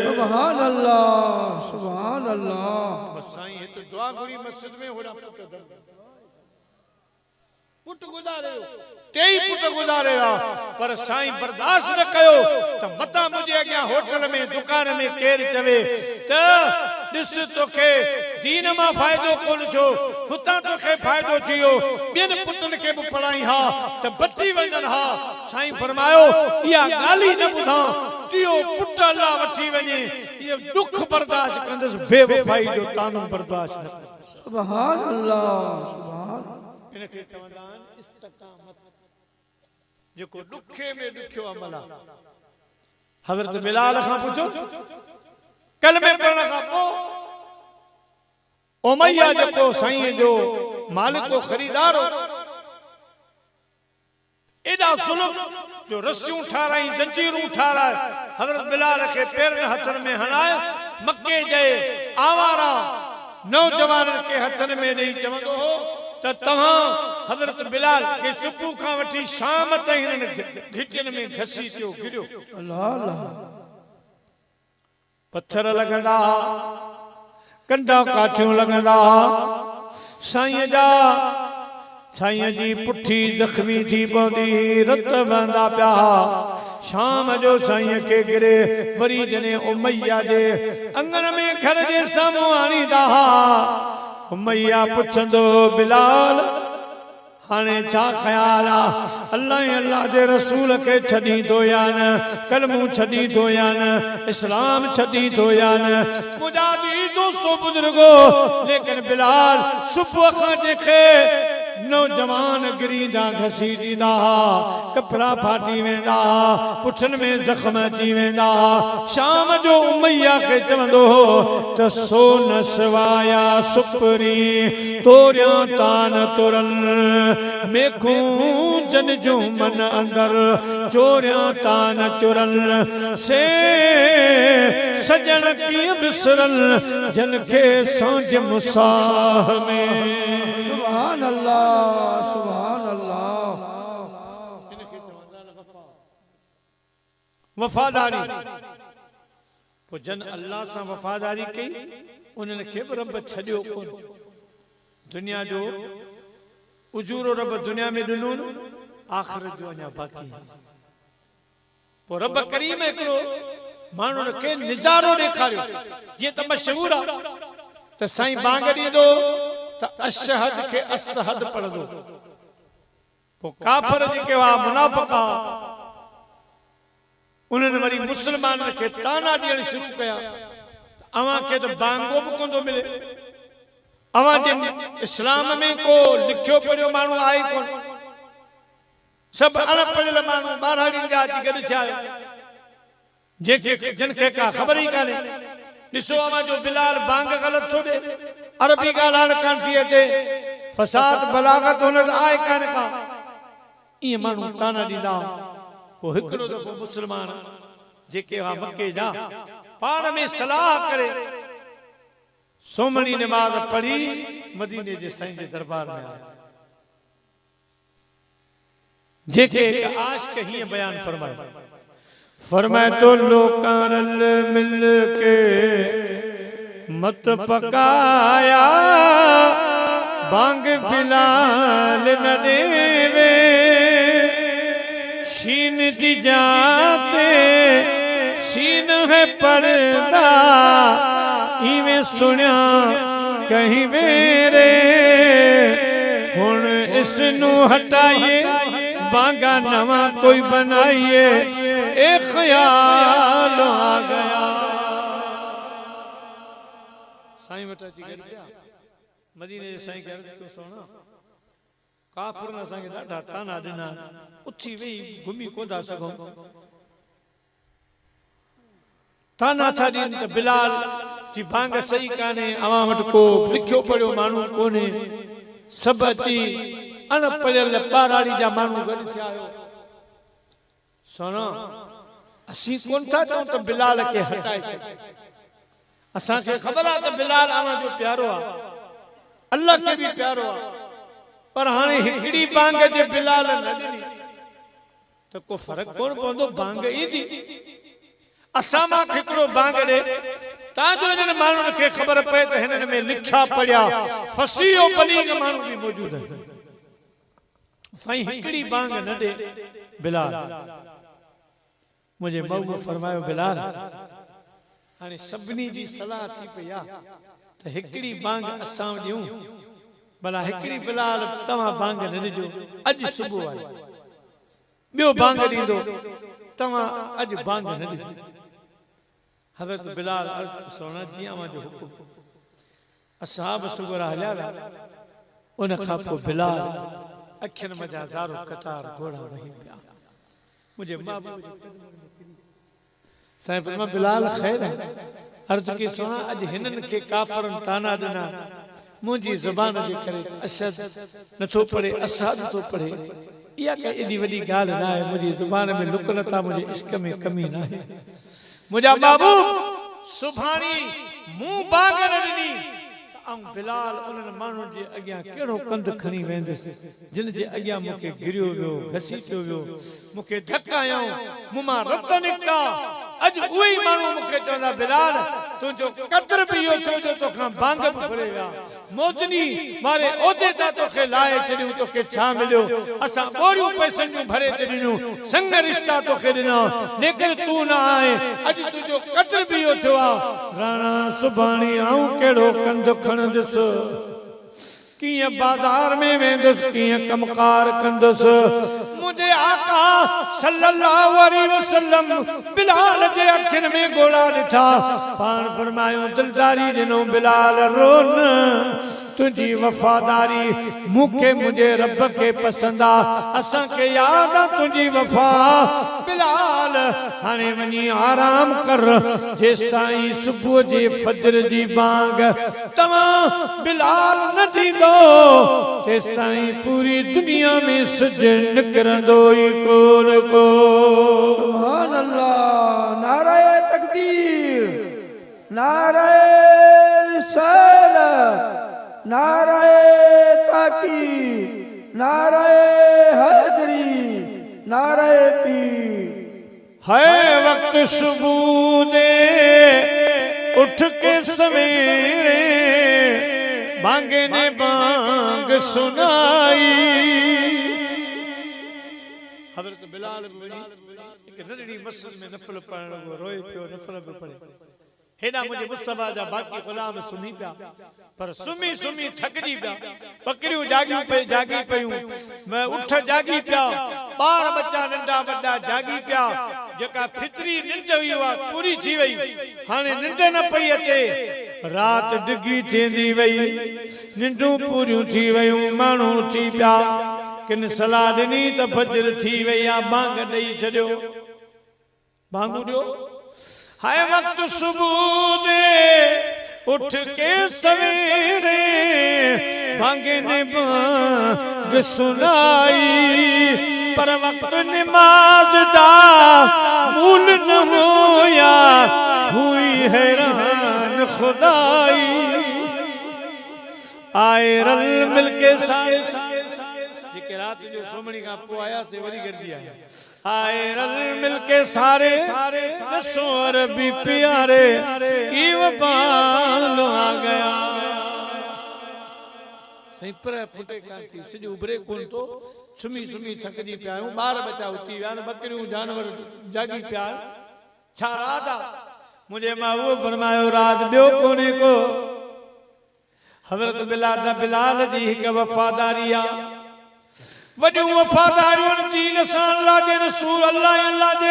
सुभान अल्लाह सुभान अल्लाह बस साईं हे तो दुआ घुरी मस्जिद में होड़ा पुट गुज़ारे 3 पुट गुज़ारे पर साईं बर्दाश्त न कयो त मता मुझे अॻियां होटल में दुकान में केर चवे त ॾिस तोखे दीन मां फ़ाइदो कोन छो हुतां तोखे फ़ाइदो थियो ॿियनि पुटनि खे बि पढ़ाई हा त बची वञनि हा साईं फरमायो इहा ॻाल्हि न ॿुधां टियों पुट अल्लाह वठी वञे इहो दुख बर्दाश्त कंदुसि बेवफाई जो तानो बर्दाश्त न कंदुसि सुभान अल्लाह सुभान इनखे चवंदा आहिनि इस्तक़ामत जेको ॾुखे में ॾुखियो अमल आहे हज़रत बिलाल खां पुछो कलमे पढ़ण खां पोइ उमैया जेको साईं जो मालिक खरीदार एॾा ज़ुल्म जो रस्सियूं ठाराई जंजीरूं ठाराए हज़रत बिलाल खे पेरनि हथनि में हणाए मके जे आवारा नौजवाननि खे हथनि में ॾेई चवंदो हो त तव्हां हज़रत बिलाल के सुबुह खां वठी शाम ताईं हिननि घिटियुनि में घसी थियो गिरियो अल्लाह अल्लाह पत्थर लॻंदा कंडा काठियूं लॻंदा साईं जा साईं जी पुठी ज़ख़्मी थी पवंदी रत वहंदा पिया शाम जो साईं के गिरे वरी जने उमैया जे अंगन में घर जे साम्हूं आणींदा उमैया पुछंदो बिलाल हाणे छा ख्याल आहे अल्लाह अल्लाह जे रसूल के छॾी थो या न कलमू छॾी थो या न इस्लाम छॾी थो या न मुंहिंजा जी दोस्तो बुजुर्गो लेकिन बिलाल सुबुह खां जेके नौजवान गिरींदा घसी ॾींदा कपिड़ा फाटी वेंदा पुठनि में ज़ख़्म अची वेंदा शाम जो उमैया खे चवंदो हो त सो न सवाया सुपरी तोरियां तान तुरन मेखूं जन जो मन अंदर चोरियां तान चुरन से सजन कीअं विसरन जन खे सांझ मुसाह में सुभान अल्लाह सुभान अल्लाह वफादारी पोइ जन अल्लाह सां वफादारी कई उन्हनि खे बि रब छॾियो कोन दुनिया जो उजूरो रब दुनिया में ॾिनो आख़िरत जो अञा बाक़ी पोइ रब करीम हिकिड़ो माण्हुनि खे निज़ारो ॾेखारियो जीअं त मशहूर आहे त साईं बांग ॾींदो त अशहद के असहद पढ़दो पोइ काफर जेके हुआ मुनाफ़िक़ उन्हनि वरी मुस्लमाननि खे ताना ॾियण शुरू कया अवां खे त बांगो बि कोन थो मिले अवां जे इस्लाम में को लिखियो पढ़ियो माण्हू आहे कोन सब अनपढ़ियल माण्हू ॿारहाड़ियुनि जा अची गॾु थिया जेके जिनखे का ख़बर ई कान्हे ॾिसो अवां जो बिलाल बांग ग़लत थो ॾे अरबी ॻाल्हाइण कान थी अचे फसाद बलागत हुन आहे कान का ईअं माण्हू ताना ॾींदा पोइ हिकिड़ो दफ़ो मुस्लमान जेके हा मके जा पाण में सलाह करे सोमणी नमाज पढ़ी मदीने जे साईं जे दरबार में आया जेके आशिक़ हीअं बयान फरमायो फरमाए तो लोकां रल मिल के मत पकाया बांग बिलाल न देवे शीन दी जाते शीन है पर्दा इवें सुनिया कहीं मेरे हुण इसनू हटाइए बांगा नवा कोई बनाइए एक ख्याल आ गया साईं बटा जी कर क्या मदीने जे साईं कर तो सोना काफिर न संगे ॾाढा ताना ॾिना उथी वेई घुमी कोंदा सघूं ताना था ॾियनि त बिलाल जी भांग सही कान्हे अवां वटि को लिखियो पढ़ियो माण्हू कोन्हे सभु अची अनपढ़ियल ॿारहाड़ी जा माण्हू गॾु थिया आहियो सोना असीं कोन था चऊं त बिलाल खे हटाए छॾ असांखे ख़बर आहे त बिलाल अवां जो प्यारो आहे अल्लाह खे बि प्यारो आहे पर हाणे हिकिड़ी बांग जे बिलाल न ॾिनी त को फ़र्क़ु कोन पवंदो बांग ईंदी असां मां हिकिड़ो बांग ॾे ताजो इन्हनि माण्हुनि खे ख़बर पए त हिननि में लिखा पढ़िया फसीह बलीग माण्हू बि मौजूद आहिनि साईं हिकिड़ी बांग न ॾे बिलाल मुझे महबूब फरमायो बिलाल हाणे सभिनी जी सलाह थी पई आहे त हिकिड़ी बांग असां ॾियूं भला हिकिड़ी बिलाल तव्हां बांग न ॾिजो अॼु सुबुह आहे ॿियो बांग ॾींदो तव्हां अॼु बांग न ॾिजो हज़रत बिलाल सोना जी अवां जो हुकुम असहाब सुबुह हलिया विया उन खां पोइ बिलाल अखियुनि मजा ज़ारो कतार घोड़ा वही पिया मुझे साईं फरमा बिलाल खैर अर्ज की सोना अॼु हिननि खे काफ़रनि ताना ॾिना मुंहिंजी ज़बान जे करे अशद नथो पढ़े असाद थो पढ़े इहा का एॾी वॾी ॻाल्हि न आहे मुंहिंजी ज़बान में लुक नथा मुंहिंजे इश्क में कमी न आहे मुंहिंजा महबूब सुभाणी मूं बाग न ॾिनी ऐं बिलाल उन्हनि माण्हुनि जे अॻियां कहिड़ो कंध खणी वेंदुसि जिन जे अॻियां मूंखे गिरियो वियो घसीटियो वियो मूंखे धकायऊं मूं मां रत निकिता अॼु उहे ई माण्हू मूंखे चवंदा बिलाल तुंहिंजो कतर बि इहो छो जो तोखां बांग बि फुरे विया मोजनी वारे ओदे तां तोखे लाहे छॾियूं तोखे छा मिलियो असां ॿोरियूं पैसनि जूं भरे ते ॾिनियूं संग रिश्ता तोखे ॾिना लेकिन तूं न आहे अॼु तुंहिंजो कतर बि इहो थियो आहे राणा सुभाणे आऊं कहिड़ो कंध खणंदुसि कीअं बाज़ार में वेंदुसि कीअं कमकार कंदुसि मुझे आका सल्लल्लाहु अलैहि वसल्लम बिलाल जे अखियुनि में गोड़ा ॾिठा पाण फरमायो दिलदारी ॾिनो बिलाल रोन तुझी वफादारी मूंखे मुझे रब के पसंद आ असां के याद आ तुझी वफा बिलाल हाणे वनी आराम कर जेसताईं सुबह जे फजर जी बांग तमाम बिलाल न दीदो तेसताईं पूरी दुनिया में सज निकरंदो ही कोन को सुभान अल्लाह नाराए तकबीर नाराए रिसालत नाराए ताकीद नाराए हैदरी नाराए पीर है वक्त सुबह दे उठ के सवेरे बांगे ने बांग सुनाई हजरत बिलाल एक नंढड़ी मस्जिद में नफल पढ़ण लॻो रोए पियो नफल पियो पढ़े हेॾा मुंहिंजे मुस्तफा जा बाक़ी ग़ुलाम सुम्ही पिया पर सुम्ही सुम्ही थकिजी पिया बकरियूं जागी पयूं मैं उठ जागी पिया ॿार बच्चा नंढा वॾा जागी पिया जेका फितरी निंड हुई उहा पूरी थी वई हाणे निंड न पई अचे रात डिगी थींदी वई निंडूं पूरियूं थी वयूं माण्हू उथी पिया किन सलाह ॾिनी त फजर थी वई आ बांग ॾेई छॾियो बांगू ॾियो हाय वक्त सुबुह दे उठ के सवेरे बांगे ने बांग सुनाई पर वक्त नमाज दा मूल न होया हुई हैरान खुदाई आए रल मिलके सारे जेके रात जो सोमणी का पो आया से वरी गरजी आया आए रल मिलके सारे दसो अरबी प्यारे की वफान आ गया सही पर फुटे कांती सिज उभरे कोन तो सुमी सुमी थकजी पियायूं बार बचा उथी विया बकरियूं जानवर जागी पिया छा राजा मुझे मां फरमायो राज ॿियो कोने को हज़रत बिलाल जी हिक वफादारी आ वॾियूं वफादारियूं दीन सां अल्लाह जे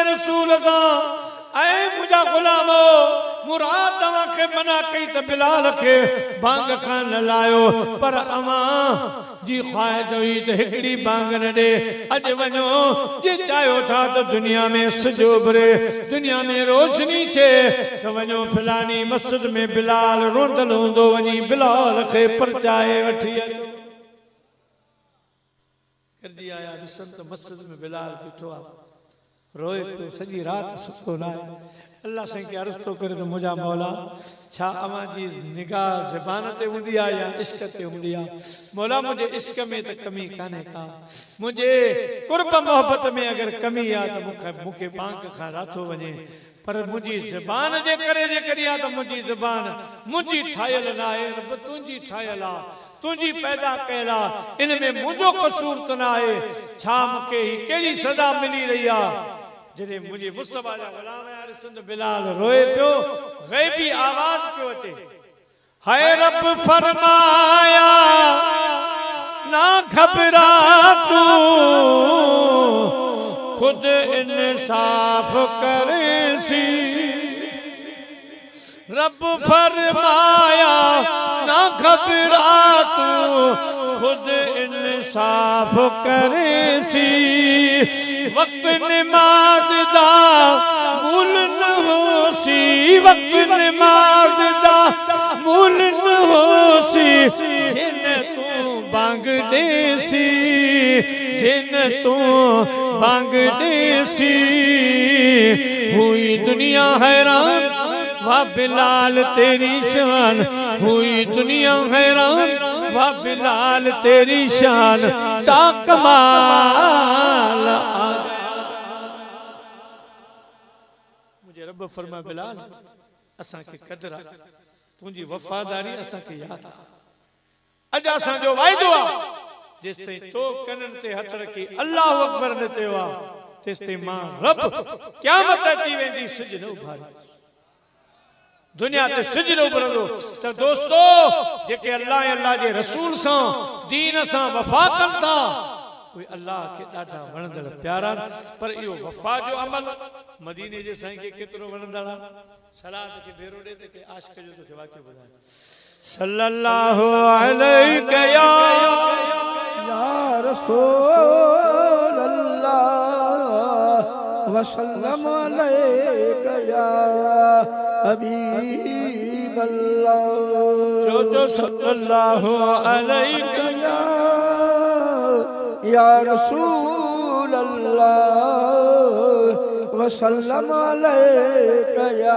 रसूल सां ऐं मुंहिंजा गुलामो मुराद तव्हां खे मना कई त बिलाल खे बांग खां न लायो पर अवां जी ख़्वाहिश हुई त हिकिड़ी बांग न ॾे अॼु वञो जे चाहियो था त दुनिया में सिज उभरे दुनिया में रोशनी थिए त वञो फलानी मस्जिद में बिलाल रोंदल हूंदो वञी बिलाल खे परचाए वठी अचो करजी आया ॾिसनि त मस्जिद में बिलाल बीठो आहे रोए पियो सॼी राति सुतो न आहे अल्लाह साईं खे अर्ज़ थो करे त मुंहिंजा मौला छा अवां जी निगाह ज़बान ते हूंदी आहे या इश्क ते हूंदी आहे मौला मुंहिंजे इश्क में त कमी कान्हे का मुंहिंजे कुर्ब मोहब्बत में अगरि कमी आहे त मूंखे बांग खां राथो वञे पर मुंहिंजी ज़बान जे करे जेकॾहिं आहे त मुंहिंजी ज़बान मुंहिंजी ठाहियल न आहे रब तुंहिंजी ठाहियल आहे तुझी पैदा कैला इनमें मुझो कसूर तो ना है छा मुके ही केड़ी सजा मिली रही आ जने मुझे मुस्तफा जा गुलाम यार संद बिलाल रोए पियो गैबी आवाज पियो अचे हाय रब फरमाया ना घबरा तू खुद इंसाफ करे सी रब फरमाया ना घबरा तू खुद इंसाफ करे सी वक्त नमाज दा मूल न हो सी वक्त नमाज दा मूल न हो सी जिन तू बांग दे सी जिन तू बांग दे सी हुई दुनिया हैरान वाह बिलाल तेरी शान हुई दुनिया हैरान वाह बिलाल तेरी शान ता कमाल मुझे रब फरमा बिलाल असा के कदर तुझी वफादारी असा के याद अज असा जो वायदो आ जिस ते तो कनन ते हथ रखी अल्लाह अकबर ने चयो तिस ते मां रब क़यामत अची वेंदी सिज न उभारी दुनिया ते सिज न उभरंदो त दोस्तो जेके अल्लाह जे रसूल सां दीन सां वफा कनि था उहे अल्लाह खे ॾाढा वणंदड़ प्यारा पर इहो वफा जो अमल मदीने जे साईं खे केतिरो वणंदड़ आहे सलात खे भेरो ॾे त के आशिक़ जो तोखे वाक़ियो ॿुधाए सल्लल्लाहु अलैहि या रसूल अल्लाह वसल्लम अलैका या हबीब अल्लाह जो सल्लल्लाहु अलैहि या रसूल अल्लाह वसल्लम अलैका या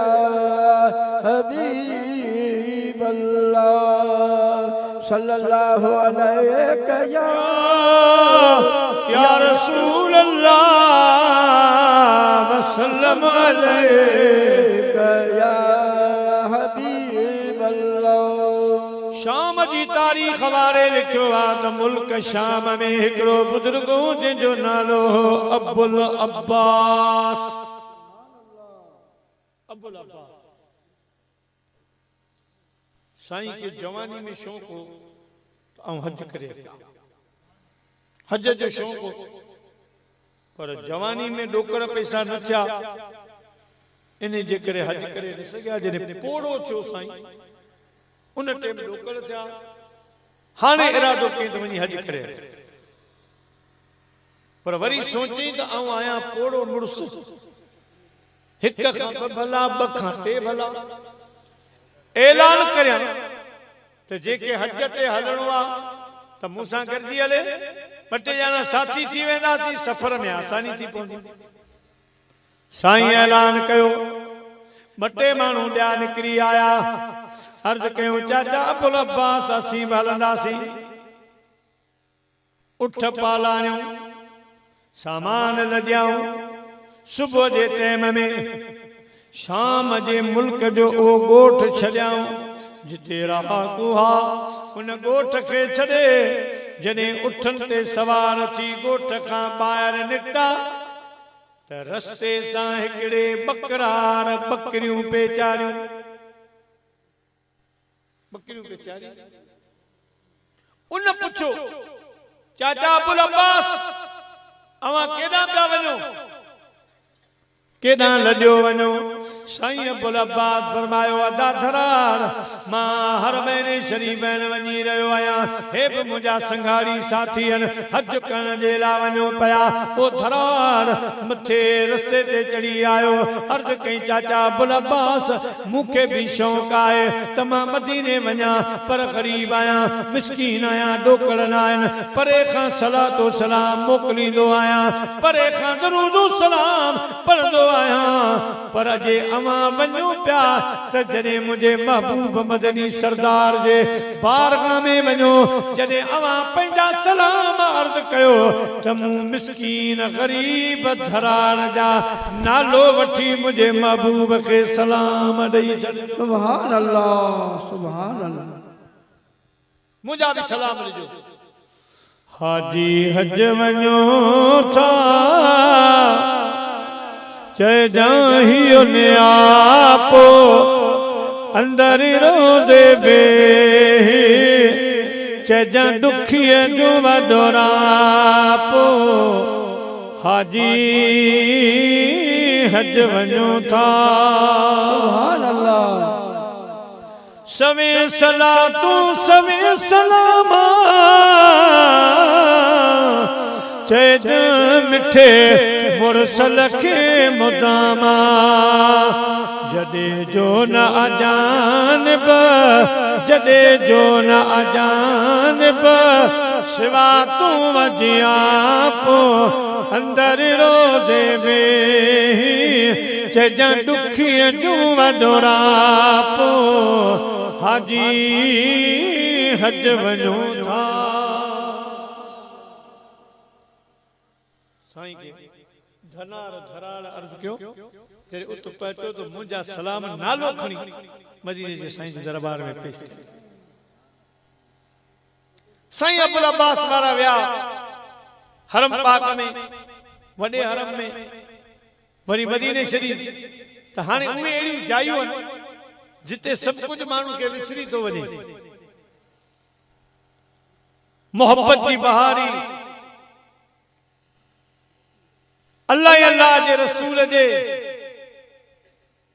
हबीब अल्लाह सल्लल्लाहु अलैका या रसूल अल्लाह वसल्लम अलैका या हबीब अल्लाह शाम जी तारीख़ वारे लिखियो आहे त मुल्क शाम में हिकिड़ो बुजुर्ग हो जंहिंजो नालो हो अबुल अब्बास साईं खे जवानी में शौक़ हो ऐं हज करे हज जो शौक़ हो पर जवानी में ॾोकर पैसा न थिया इन जे करे हज करे न सघिया जॾहिं पोड़ो थियो साईं उन टेम लोकल थिया हाणे इरादो कई त वञी हज करे पर वरी सोची त आऊं आया पोड़ो मुड़स हिक खां ॿ भला ॿ खां टे भला ऐलान करियां त जेके हज ते हलणो आ त मूंसां गॾिजी हले ॿ टे ॼणा साथी थी वेंदासीं सफ़र में आसानी थी पवंदी साईं ऐलान कयो ॿ टे माण्हू ॿिया निकिरी आया अर्ज़ कयूं चाचा अबुल अब्बास असीं बि हलंदासीं उठ पालाणियूं सामान लॾियाऊं सुबुह जे टाइम में शाम जे मुल्क जो उहो ॻोठ छॾियाऊं जिते रहाकू हा उन ॻोठ खे छॾे जॾहिं उठनि ते सवार थी ॻोठ खां ॿाहिरि निकिता त रस्ते सां हिकिड़े बकरार बकरियूं पेचारियूं उन पुछो चाचा अबुल अब्बास अवां केॾां पिया वञो केॾां लॾियो वञो साईं अबुल अब्बास फरमायो अदा धरार मां हर महीने शरीफ़न वञी रहियो आहियां हे बि मुंहिंजा संघाड़ी साथी आहिनि हज करण जे लाइ वञो पिया ओ धरार मथे रस्ते ते चढ़ी आयो अर्ज़ कई चाचा अबुल अब्बास मूंखे बि शौक़ु आहे त मां मदीने वञा पर ग़रीब आहियां मिसकीन आहियां ॾोकड़ न आहिनि परे खां सलातो सलाम मोकिलींदो आहियां परे खां दरूदो सलाम पढ़ंदो आहियां पर जे अवां वञो पिया त जॾहिं मुंहिंजे महबूब मदनी सरदार जे बारगाह में वञो जॾहिं अवां पंहिंजा सलाम अर्ज़ कयो त मूं मिसकीन ग़रीब धराण जा नालो वठी मुंहिंजे महबूब खे सलाम ॾेई छॾियो सुभान अल्लाह सुभान अल्लाह मुंहिंजा बि सलाम ॾिजो हाजी हज वञो था चए जाहियो ने आपो अंदर रोज़े बे चए दुखिए जो वडोरापो हाजी हज वञो था सुभान अल्लाह सवे सलातू सवे सलामा चए मिठे मुरसल खे मुदामा जॾहिं जो न अजानब जॾहिं जो न अजानब सिवा तूं वजिया पो अंदर रोज़े में चइजां दुखीअ जूं वडोरापो हाजी हज वञो था साईं के धनार धराल अर्ज़ कयो जॾहिं उत पहुचो तो मुंहिंजा सलाम नालो खणी मदीने जे साईं जे दरबार में पेश कयो साईं अबुल अब्बास वारा विया हरम पाक में वॾे हरम में वरी मदीने शरीफ त हाणे उहे अहिड़ियूं जायूं आहिनि जिते सभु कुझु माण्हू खे विसरी थो वञे मोहब्बत जी बहारी अल्लाह अल्लाह जे रसूल जे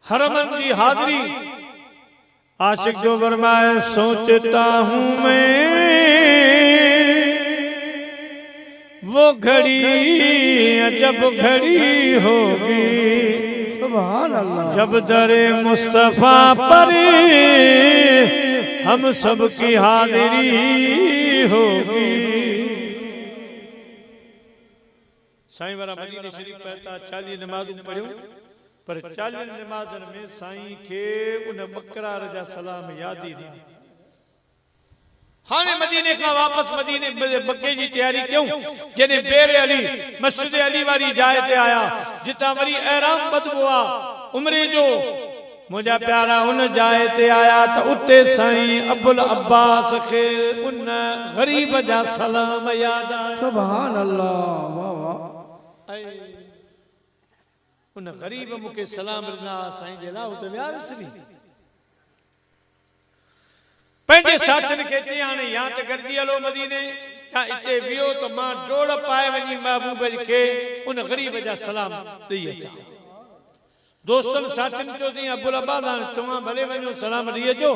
हरमन की हाज़री आशिक जो फरमाए सोचता हूँ मैं वो घड़ी जब घड़ी होगी सुभान अल्लाह जब दरे मुस्तफा पर हम सब की हाजिरी होगी साईं वारा मदीने शरीफ पहुता 40 नमाज़ूं पढ़ियूं पर 40 नमाज़न में साईं के उन बकरार जा सलाम याद ही नहीं हाने मदीने का वापस मदीने बक्के जी तैयारी क्यों जने बेरे अली मस्जिद अली वाली जाए ते आया जिता वरी एहराम बदबो आ उमरे जो मुझा प्यारा उन जाए ते आया तो उते साईं अबुल अब्बास के उन गरीब जा सलाम याद आया सुभान अल्लाह वाह वाह उन गरीब मुके सलाम ॾिना साईं जे लाइ उते विया विसरी पंहिंजे साथीनि खे चई हाणे या त गॾिजी हलो मदीने या हिते वियो त मां डोड़ पाए वञी महबूब खे उन गरीब जा सलाम ॾेई अचां दोस्तन साथिन चोसी अब्दुल अब्बास तमा भले वनो सलाम ॾिए जो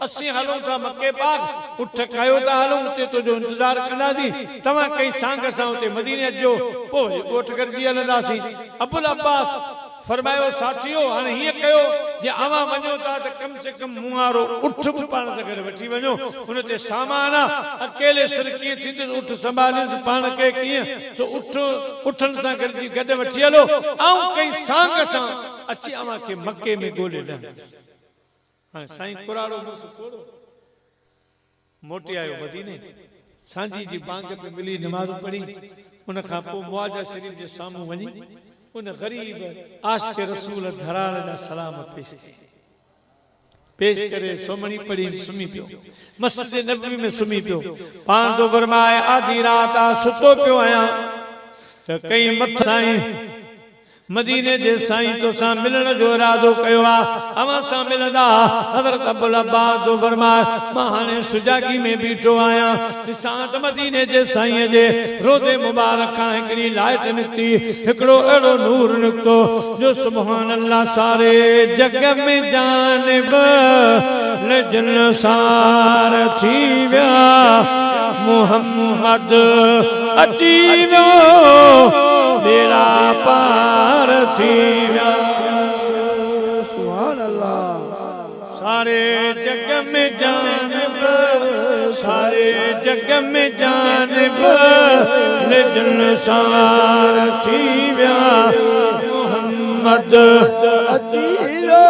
असी हलूं था मक्के पाक उठ कयो था हलूं उते तो जो इंतजार कंदा दी तमा कई सांग सां उते मदीने जो पोइ ॻोठ करजी हलंदासीं। अब्दुल अब्बास फरमायो साथियो हाणे हीअं कयो जे अवां वञो था त कम से कम मुहारो उठ बि पाण सां गॾु वठी वञो उन ते सामान आहे अकेले सिर कीअं थींदुसि उठ संभालींदुसि पाण खे कीअं सो उठनि सां गॾिजी गॾु वठी हलो ऐं कई सांग सां अची अवां खे मके में ॻोल्हे ॾींदुसि। हाणे साईं कुराड़ो मोटी आयो मदीने सांझी जी बांग पे मिली नमाज़ पढ़ी उन खां पोइ मुआजा शरीफ जे साम्हूं वञी उन गरीब आशिक रसूल धराण जा सलाम पेश करे सोमणी पढ़ी सुमी पियो मस्जिद नबवी में सुमी पियो पान तो फरमाए आधी रात आ सुतो पियो आया त कई मथ साईं मदीने जे साईं तो सां मिलण जो इरादो कयो आ अवां सां मिलंदा हज़रत अब्दुल अब्बास तो फरमाए मां हाणे सुजागी में बीठो आया ॾिसां त मदीने जे साईं जे रोज़े मुबारक खां हिकड़ी लाइट निकती हिकड़ो अहिड़ो नूर निकतो जो सुभान अल्लाह सारे जग में जानब लजन सार थी विया मुहम्मद अची वियो बेड़ा पार थी विया। सुभान अल्लाह सारे जग में जानब सारे जग में जानब लजन सार थी विया मुहम्मद अची वियो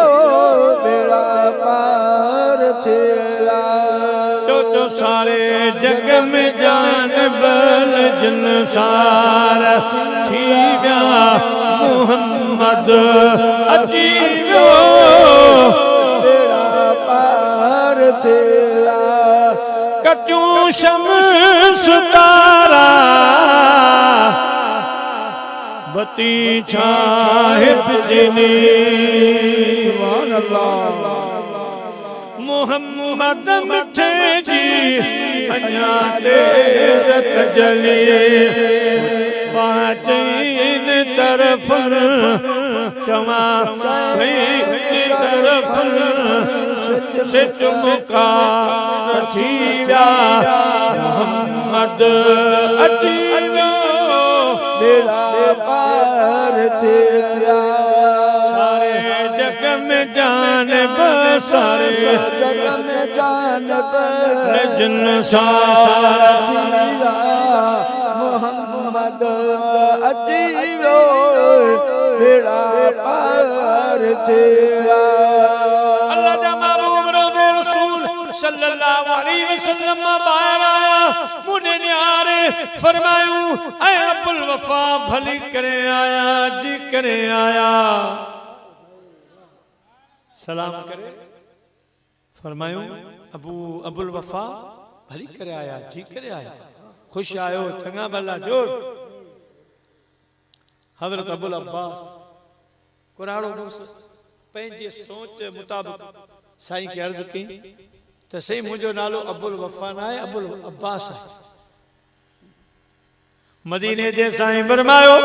बेड़ा पार थी विया। जो सारे जग में जानब लजन सार थी विया मुहम्मद अची वियो बेड़ा पार थी विया। कचूं शम्स तारा बती छाहिब जिनी सुभान अल्लाह मुहम्मद मिठे जी अञा तेज तजली पाचीन तरफ चवा सही तरफ से चुमका थी विया मुहम्मद अची वियो बेड़ा पार थी विया। सारे जग में जानब सारे जग में जानब लजन सार थी विया मुहम्मद अची वियो बेड़ा पार थी विया। अल्लाह दा महबूब रोज़े रसूल सल्लल्लाहु अलैहि वसल्लम बाहर आया मुने न्यारे फरमायूं ऐ अब्दुल वफा भली करे आया जी करे आया सलाम करे फरमायूं अबुल वफा भली करे आया जी करे आया खुश आयो चंगा भला जोर। हजरत अबुल अब्बास कुराड़ो पंहिंजे सोच मुताबिक साईं खे अर्ज़ कई त सही मुंहिंजो नालो अबुल वफा न आहे अबुल अब्बास आहे। मदीने जे साईं फरमायो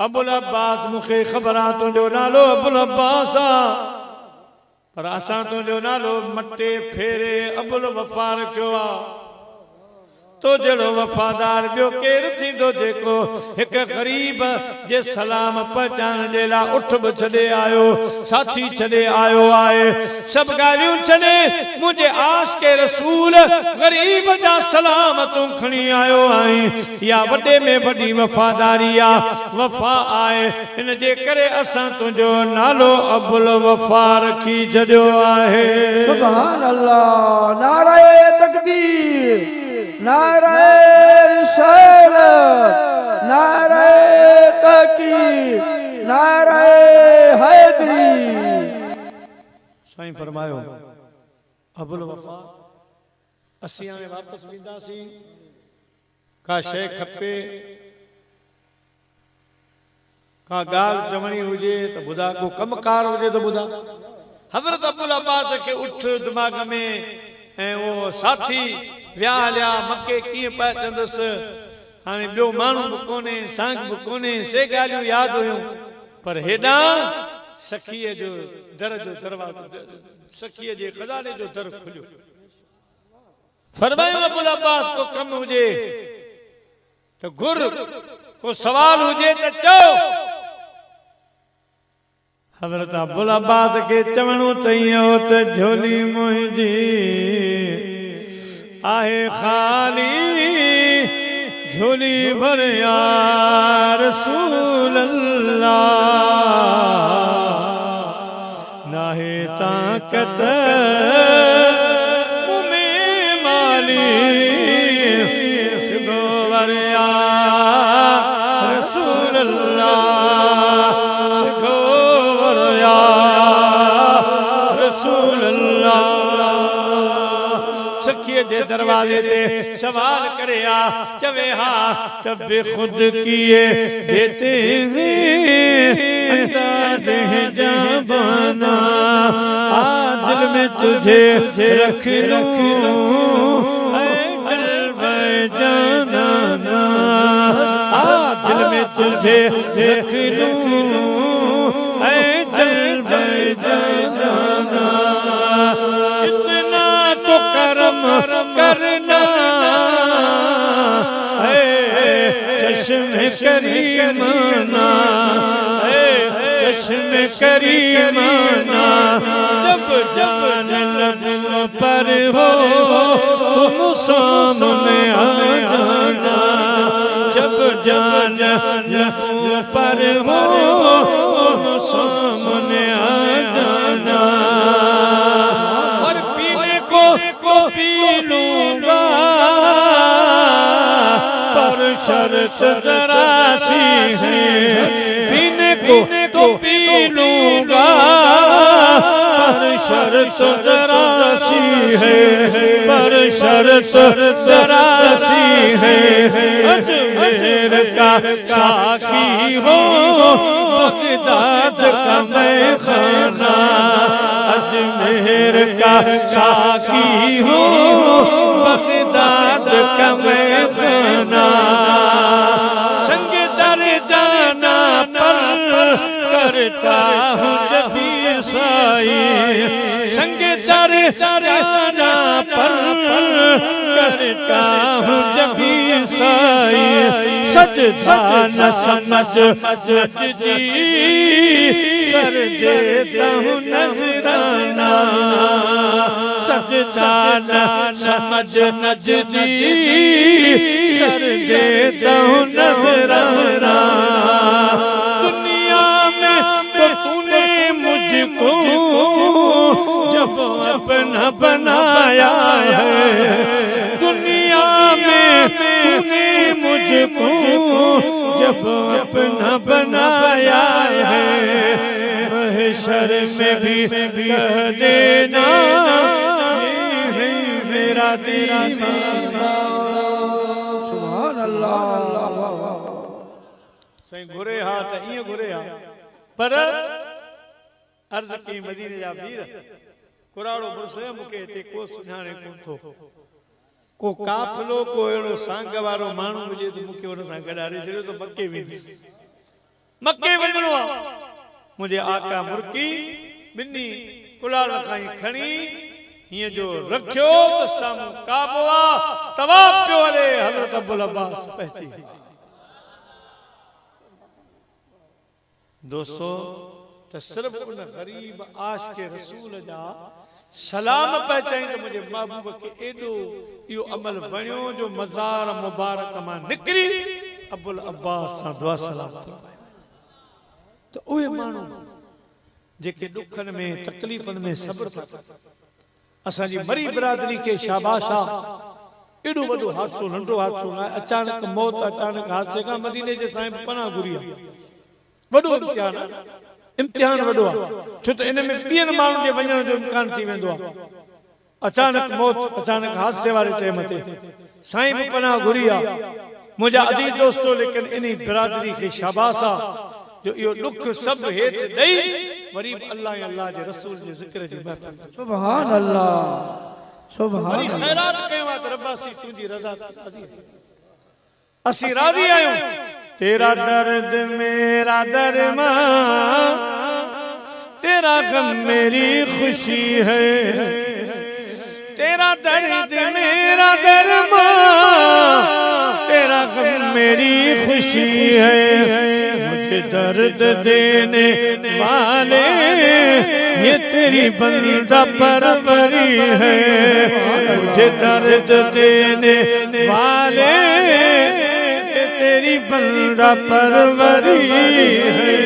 अबुल अब्बास मूंखे ख़बर आहे तुंहिंजो नालो अबुल अब्बास आहे पर असां तुंहिंजो नालो मटे फेरे अबुल वफा रखियो आहे। तो जड़ो वफादार बियो केर थींदो जेको एक गरीब जे सलाम पहचान जे ला उठ ब छड़े आयो साथी छड़े आयो आए सब गालियों छड़े मुझे आस के रसूल गरीब जा सलाम तू खणी आयो आई या वडे में वडी वफादारी आ वफा आए इन जे करे असा तुजो नालो अबुल वफा रखी जजो आहे। सुभान अल्लाह नारे तकबीर नारे रिसालत नारे तकीर नारे हैदरी। साईं फरमायो अबुल वफा असी हाणे वापस वेंदासीं का शइ खपे का ॻाल्हि चवणी हुजे त ॿुधा को कमकार हुजे त ॿुधा। हज़रत अब्दुल अब्बास के उठ दिमाग में ऐं वो साथी विया हलिया मके कीअं पहुचंदुसि हाणे ॿियो माण्हू बि कोन्हे सांग बि कोन्हे से ॻाल्हियूं यादि हुयूं पर हेॾां सखीअ जो दर जो दरवाज़ो सखीअ जे खज़ाने जो दर खुलियो फरमायो अबुल अब्बास को कम हुजे तो गुर को सवाल हुजे तो चओ हज़रत अबुल अब्बास के चवणो तइयो त झोली मुंहिंजी आहे खाली झोली भर या रसूल अल्लाह नाहे ताकत मुमें माली सिगो भर या रसूल अल्लाह सिगो भर या रसूल अल्लाह सखीअ जे दरवाजे ते सवाल करे आ चवे हा तब खुद किए देते अंदाज है जाबाना आ दिल में तुझे रख लूं ऐ जलवे जाना आ दिल में तुझे रख लूं ऐ जलवे जाना इतना तो करम करना है चश्मे करीमाना है चश्मे करीमाना जब जान लब पर हो तुम सामने आ जाना जब जान लब पर हो तुम सामने आ जाना और पीने को पी लूंगा पर शर्त जरा सी है पीने को तो पी लूंगा पर शर्त जरा सी है पर शर्त जरा सी है अजमेर का साकी हो बगदाद का मैं खाना अजमेर का साकी हो बगदाद का मैं खाना संग दर जाना पर करता हूँ जबी साई संग दर जाना पर करता हूँ जबी साई सजदा न समझ नजदी सर देता हूँ नजराना सजदा न समझ नजदी सर देता हूँ नजराना दुनिया में तो तूने मुझको जब अपना बनाया है दुनिया में तूने मुझको जब अपना बनाया है महशर में भी कह देना ये है मेरा दीवाना सुभान अल्लाह सही घुरे हा त इएं घुरे हा पर अर्ज की मदीने जा वीर कुराड़ो मुर्से मूंखे हिते को सुञाणे कोन थो को काफ़िलो को अहिड़ो सांग वारो माण्हू हुजे त मूंखे हुन सां गॾारे छॾियो त मके वेंदुसि मके वञिणो आहे मुंहिंजे आका मुर्की ॿिन्ही कुलाड़ खां ई खणी हीअं जो रखियो त साम्हूं काबो आहे तवाफ़ पियो हले हज़रत अबुल अब्बास पहुची दोस्तों त सिर्फ उन गरीब आशिक़ रसूल जा सलाम पहुचाई त मुंहिंजे महबूब खे एॾो इहो अमल वणियो जो मज़ार मुबारक मां निकिरी अबुल अब्बास सां दुआ सलाम त उहे माण्हू जेके ॾुखनि में तकलीफ़नि में सब्र था असांजी मरी बिरादरी खे शाबाश आहे एॾो वॾो हादसो नंढो हादसो न आहे अचानक मौत अचानक हादसे खां मदीने जे साईं पनाह घुरी आहे वॾो इम्तिहान आहे इम्तिहान वॾो आहे छो त इन में ॿियनि माण्हुनि जे वञण जो इम्कान थी वेंदो आहे अचानक मौत अचानक हादसे वारे टाइम ते साईं बि पनाह घुरी आहे मुंहिंजा अज़ीज़ दोस्तो लेकिन इन बिरादरी खे शाबाश आहे जो इहो ॾुख सभु हेठि ॾेई वरी अल्लाह ऐं अल्लाह जे रसूल जे ज़िक्र जी महफ़िल सुभान अल्लाह सुभान वरी ख़ैरात कयो आहे त रब्बासी तुंहिंजी रज़ा ते राज़ी असीं राज़ी आहियूं तेरा दर्द मेरा दरमा तेरा गम मेरी खुशी है, तेरा दर्द मेरा दरमान, तेरा गम मेरी खुशी है। मुझे दर्द देने वाले ये तेरी बंदा परवरी है, मुझे दर्द देने वाले ये तेरी बंदा परवरी है।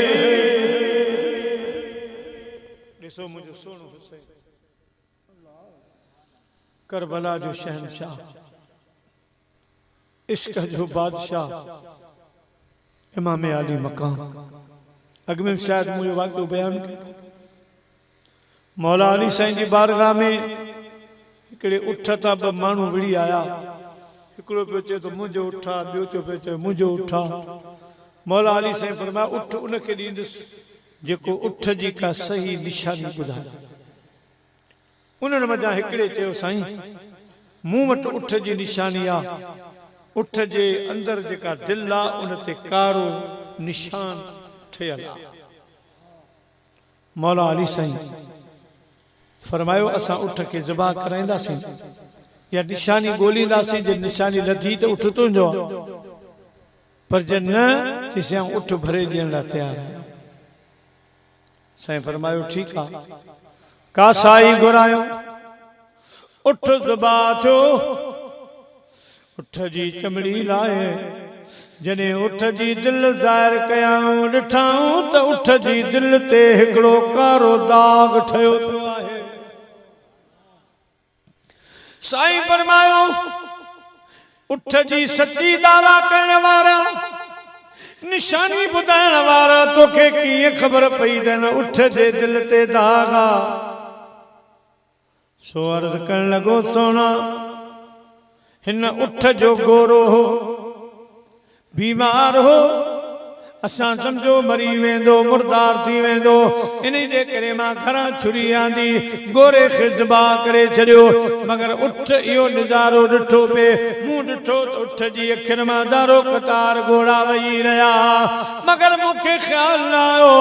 देखो मुझे सुनो हुसैन, करबला जो शहनशाह, इश्क जो बादशाह, इमाम अली मकाम। अग में शायद मुझे वाक़ो बयान किया। मौला अली साईं जी बारगाह में हिकिड़े उठ था ब माण्हू विड़ी आया। हिकिड़ो पियो चए तो मुंहिंजो उठा, ॿियो चयो पियो चए मुंहिंजो उठा। मौला अली साईं फरमाया उठ उनखे ॾींदुसि जेको उठ जी का सही निशानी ॿुधाए। उन्हनि मथां हिकिड़े चयो साईं मूं वटि उठ जी निशानी आहे, उठ जे अंदरि जेका दिलि आहे उन ते कारो निशान ठहियल आहे। मौला अली साईं फरमायो असां उठ खे ज़िबा कराईंदासीं या निशानी ॻोल्हींदासीं, जे निशानी लधी त उठ तुंहिंजो आहे, पर जे न चइसि उठ भरे ॾियण लाइ तयारु आहियां। साईं फरमायो ठीकु आहे, का साई घुरायो, उठ ज़िबा थियो। उठ जी चमड़ी लाए जने उठ जी दिल ज़ाहिर कयाऊं, ॾिठाऊं त उठ जी दिल ते हिकिड़ो कारो दाग ठहियो पियो आहे। साईं फरमायो उठ जी सच्ची दावा करण वारा, निशानी ॿुधाइण वारा, तोखे कीअं ख़बर पई त न उठ जे दिल ते दाग आहे? सो अर्ज़ करण लॻो सोना हिन उठ जो गोरो हो, बीमार हो, असां समझो मरी वेंदो, मुर्दार थी वेंदो। इन जे करे मां घरां छुरी आंदी गोरे खे ज़िबा करे छॾियो। मगर उठ इहो नज़ारो ॾिठो पे, मूं ॾिठो त उठ जी अखियुनि मां दारो कतार घोड़ा वही रहिया। मगर मूंखे ख़्याल न आयो,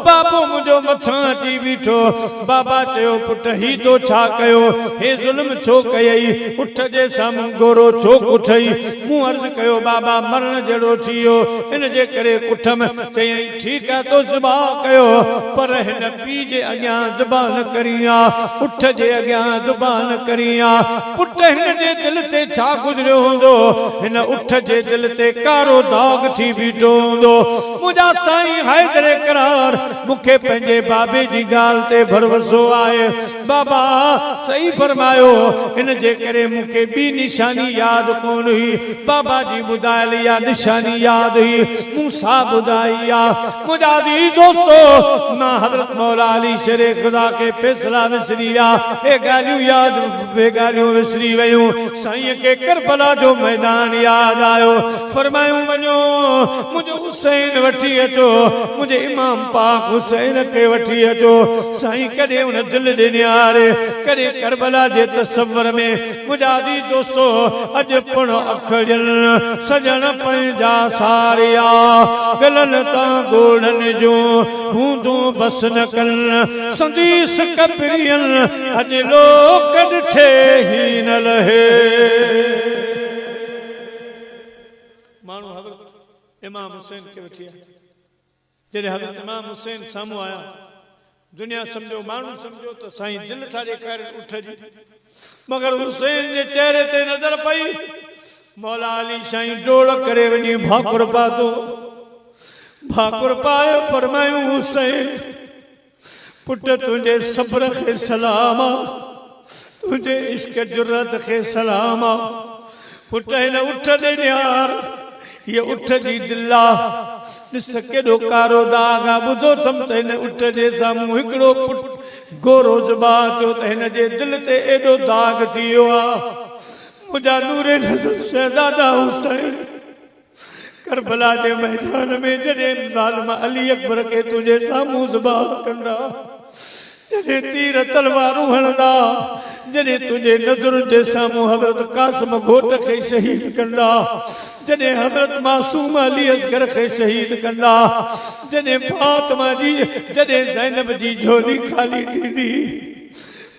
बाबो मुंहिंजो मथां अची बीठो। बाबा चयो पुट ही तो छा कयो, हे ज़ुल्म छो कयई, उठ जे साम्हूं गोरो छो कुठई? मूं अर्ज़ कयो बाबा मरण जहिड़ो थी वियो, इन जे करे कुठ चई ठीक है तो ज़िबा कयो, पर हिन पी जे अॻियां ज़िबा न करिया, उठ जे अॻियां ज़िबा न करिया। पुट हिन जे दिल ते छा गुज़रियो हूंदो, हिन उठ जे दिल ते कारो दाग थी बीठो हूंदो। मुंहिंजा साईं हैदर करार मूंखे पंहिंजे बाबे जी ॻाल्हि ते भरोसो आहे। बाबा सही फरमायो, इन जे करे मूंखे ॿी निशानी यादि कोन हुई। बाबा जी ॿुधायल इहा निशानी यादि हुई, मूं सा ॿुधाई आहे। मुंहिंजा अज़ीज़ दोस्तो, मां हज़रत मौला अली शेर ख़ुदा के फैसला विसरी विया, हे ॻाल्हियूं यादि वे ॻाल्हियूं विसरी वियूं। साईं खे करबला जो मैदान यादि आयो। फरमायूं वञो मुंहिंजो हुसैन वठी अचो, मुंहिंजे इमाम पाक हुसैन खे वठी अचो। साईं कॾहिं उन दिल ॾे निहारे, कॾहिं करबला जे तसव्वुर में। मुंहिंजा अज़ीज़ दोस्तो, अॼु पिण अखड़ियल सजण पंहिंजा सारिया, गलन तां गोड़न जो बूंदूं बस न कन, संदीस कपरियन अज लोक ॾिठे ही न लहे। माण्हू हज़रत इमाम हुसैन खे वठी आया। जॾहिं हज़रत इमाम हुसैन साम्हूं आया, दुनिया सम्झो माण्हू सम्झो त साईं दिल था ॾेखारनि उठ जी, मगर हुसैन जे चेहरे ते नज़र पई। मौला अली साईं डोड़ करे वञी भाकुर पातो, भाकुर पायो। फरमायूं हुसैन पुट तुंहिंजे सब्र खे सलाम आ, तुंहिंजे इश्क जुर्रत खे सलाम आ। पुट हिन उठ ॾे निहार, ये उठ जी दिल आ, ॾिस केॾो कारो दाग आ। ॿुधो थम त हिन उठ जे साम्हूं हिकिड़ो पुट गोरो ज़िबा थियो त हिन जे दिल ते एॾो दाग थी वियो आ। मुंहिंजा नूरे नज़र शहज़ादा हुसैन करबला जे मैदान में जॾहिं ज़ालिम अली अकबर के तुझे साम्हूं ज़िबा कंदा, जॾहिं तीर तलवारूं हणंदा, जॾहिं तुंहिंजे नज़रुनि जे साम्हूं हज़रत क़ासिम घोट खे शहीद कंदा, जॾहिं हज़रत मासूम अली असगर खे शहीद कंदा, जॾहिं फातिमा जी, जॾहिं ज़ैनब जी झोली ख़ाली थींदी,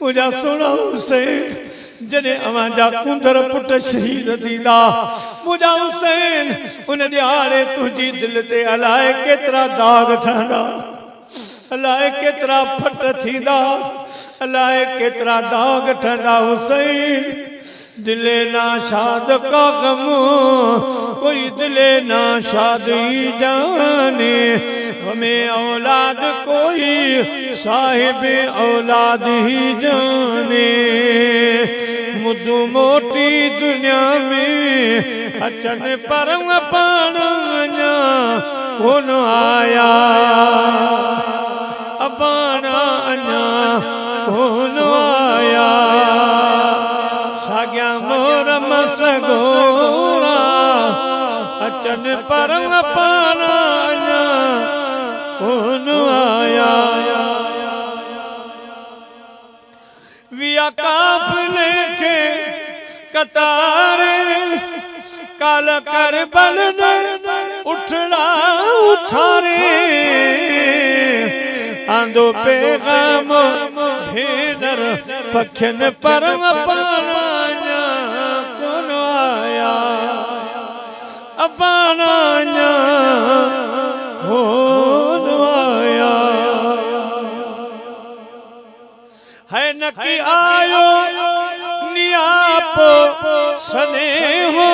मुंहिंजा सोना हुसैन, जॾहिं अवां जा कुंदर पुट शहीद थींदा, मुंहिंजा हुसैन, उन ॾियारे तुंहिंजी दिलि ते अलाए केतिरा दाग ठहंदा, अलाए केतिरा फट थींदा, अलाए केतिरा दाग ठहंदा। हुसैन, दिले ना शाद का गम कोई दिले ना शादी जाने, हमें औलाद कोई साहिब औलाद ही जाने। मुदु मोटी दुनिया में अचन पर पाण अञा कोन आया, अबाना अञा कोन आया। साॻिया मोर मसगोरा अचन पर पाण अञा कोन आया। विया काफ़िले खे कतार काल करबल उठड़ा उठारे, आंदो पैगाम भेनर पखियन पर पाणा कोन आया, अपाणा कोन आया। है न कि आयो नियाप सने हो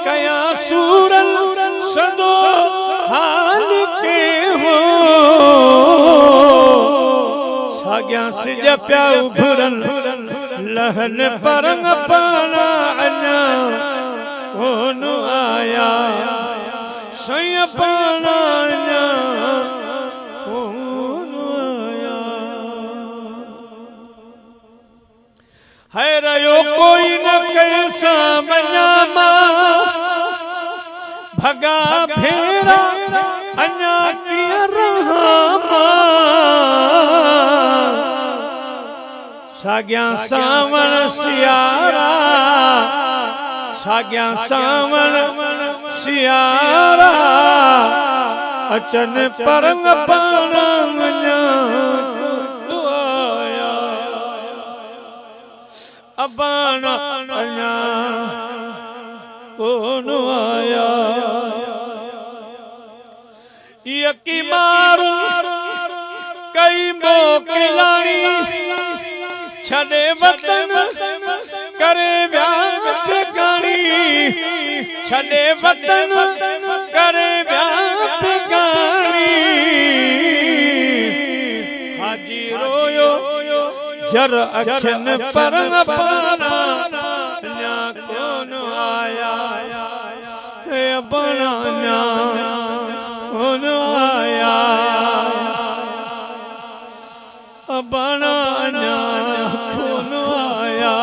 कया सूरल सदो हाल के हो, साॻिया सिज पिया उभरन लहन परंग पाणा अञा कोन आया, सई पाणा अञा कोन आया। है रहियो कोई न कैसा मञामा, भगा फेरा अञा कीअं रहां, साॻिया सावण सियारा, साॻिया सावण सियारा अचन परंग पाणा अञा कोन आया, अबाणा अञा कोन आया। यकी मारू कई मोकिलाणी छॾे वतन करे विया ठिकाणी, छॾे वतन करे विया ठिकाणी। हाजी रोयो जर अखिन परंग पाणा अञा कोन आया, अबाणा अञा कोन आया, अबाणा अञा कोन आया।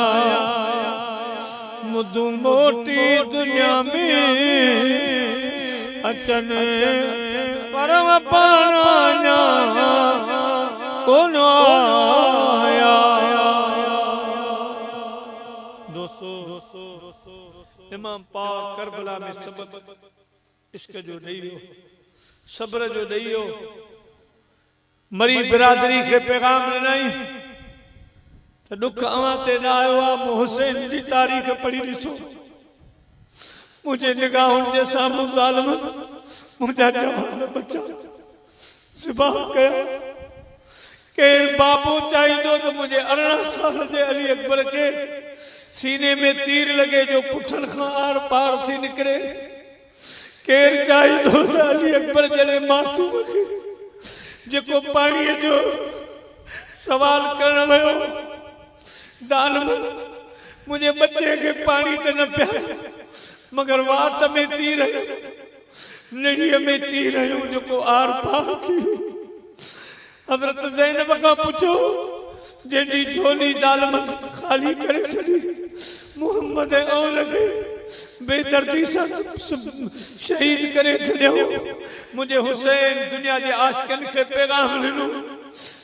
मुदु मोटी दुनिया में अचन पर पाणा अञा कोन आया। दोस्तों, इमाम पाक करबला में सबक इश्क जो ॾेई, सब्र जो ॾेई, मरी बिरादरी के पैगाम ॾिनई तो दुख अवां ते न आयो आहे। मूं हुसैन जी तारीख़ पढ़ी ॾिसो, मुंहिंजे निगाहुनि जे साम्हूं ज़ालिम मुंहिंजा जवान बचा ज़िबा कया। केर बाबू चाहींदो तो मुंहिंजे 18 साल जे अली अकबर के सीने में तीर लगे जो पुठन खां आर पार थी निकिरे। केर चाहींदो तो अली अकबर जड़े मासूम खे जेको पाणीअ जो सवाल करण वियो, ज़ालिम मुंहिंजे बच्चे के पानी ते न पिया, मगर वात में तीर निड़ीअ में तीर जेको आर पार थी। हज़रत ज़ैनब खां पुछो, जंहिंजी झोली ज़ालिम खाली करे छॾी, मोहम्मद औल खे बेदर्दी सां शहीद करे छॾियो। मुंहिंजे हुसैन दुनिया जे आशिक़नि खे पैगाम ॾिनो,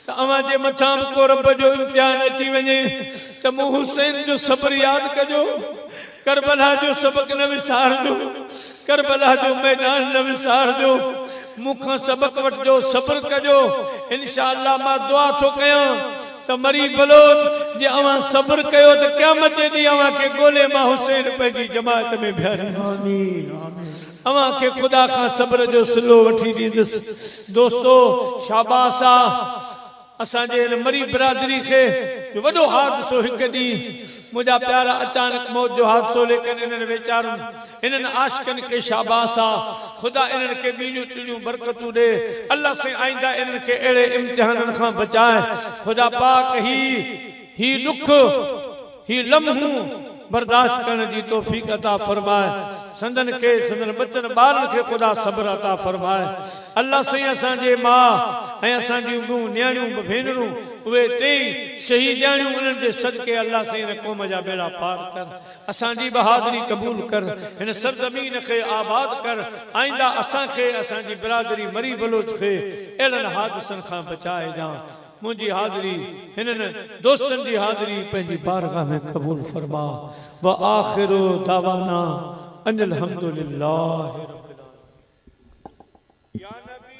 त अवां जे मथां को रब जो इम्तिहान अची वञे त मूं हुसैन जो सब्र याद कजो करबला जो सबक न विसारजो करबला जो मैदान न विसारजो मूंखां सबक वठजो सब्र कजो इंशाअल्लाह मां दुआ थो कयां त मरी बलोच जे अवां सब्र कयो त क़यामत जे ॾींहुं अवां खे ॻोल्हे मां हुसैन पंहिंजी जमात में बीहारींदुसि आमीन आमीन अवां खे खुदा खां सब्र जो सिलो वठी ॾींदुसि दोस्तो शाबाश आहे असांजे हिन मरी बिरादरी खे वॾो हादसो हिकु ॾींहुं मुंहिंजा प्यारा अचानक मौत जो हादसो लेकिन इन्हनि वीचारनि इन्हनि आशिकनि खे शाबाश आहे ख़ुदा इन्हनि खे ॿीड़ियूं टिड़ियूं बरकतूं ॾे अल्लाह से आईंदा इन्हनि खे अहिड़े इम्तिहाननि खां बचाए ख़ुदा पाक ही ॾुख ही लम्हूं बर्दाश्त करण जी तौफ़ीक़ अता फरमाए संदन के संदन बच्चन ॿारनि खे ख़ुदा सब्र अता फरमाए अल्लाह साईं असांजे मां ऐं असांजियूं ॿियूं नियाणियूं भेनरूं उहे टेई शहीद ॼाणियूं उन्हनि जे सदके अल्लाह साईं हिन क़ौम जा बेड़ा पार कर असांजी बहादुरी क़बूल कर हिन सरज़मीन खे आबाद कर आईंदा असांखे असांजी बिरादरी मरी बलोच खे अहिड़नि हादसनि खां बचाए ॼाण मुझी हाज़री हिनन दोस्तन जी हाज़री पंहिंजी बारगाह में कबूल फरमा व आखिरु दावाना अनिल हम्दुलिल्लाह रब्बिल आलमीन या नबी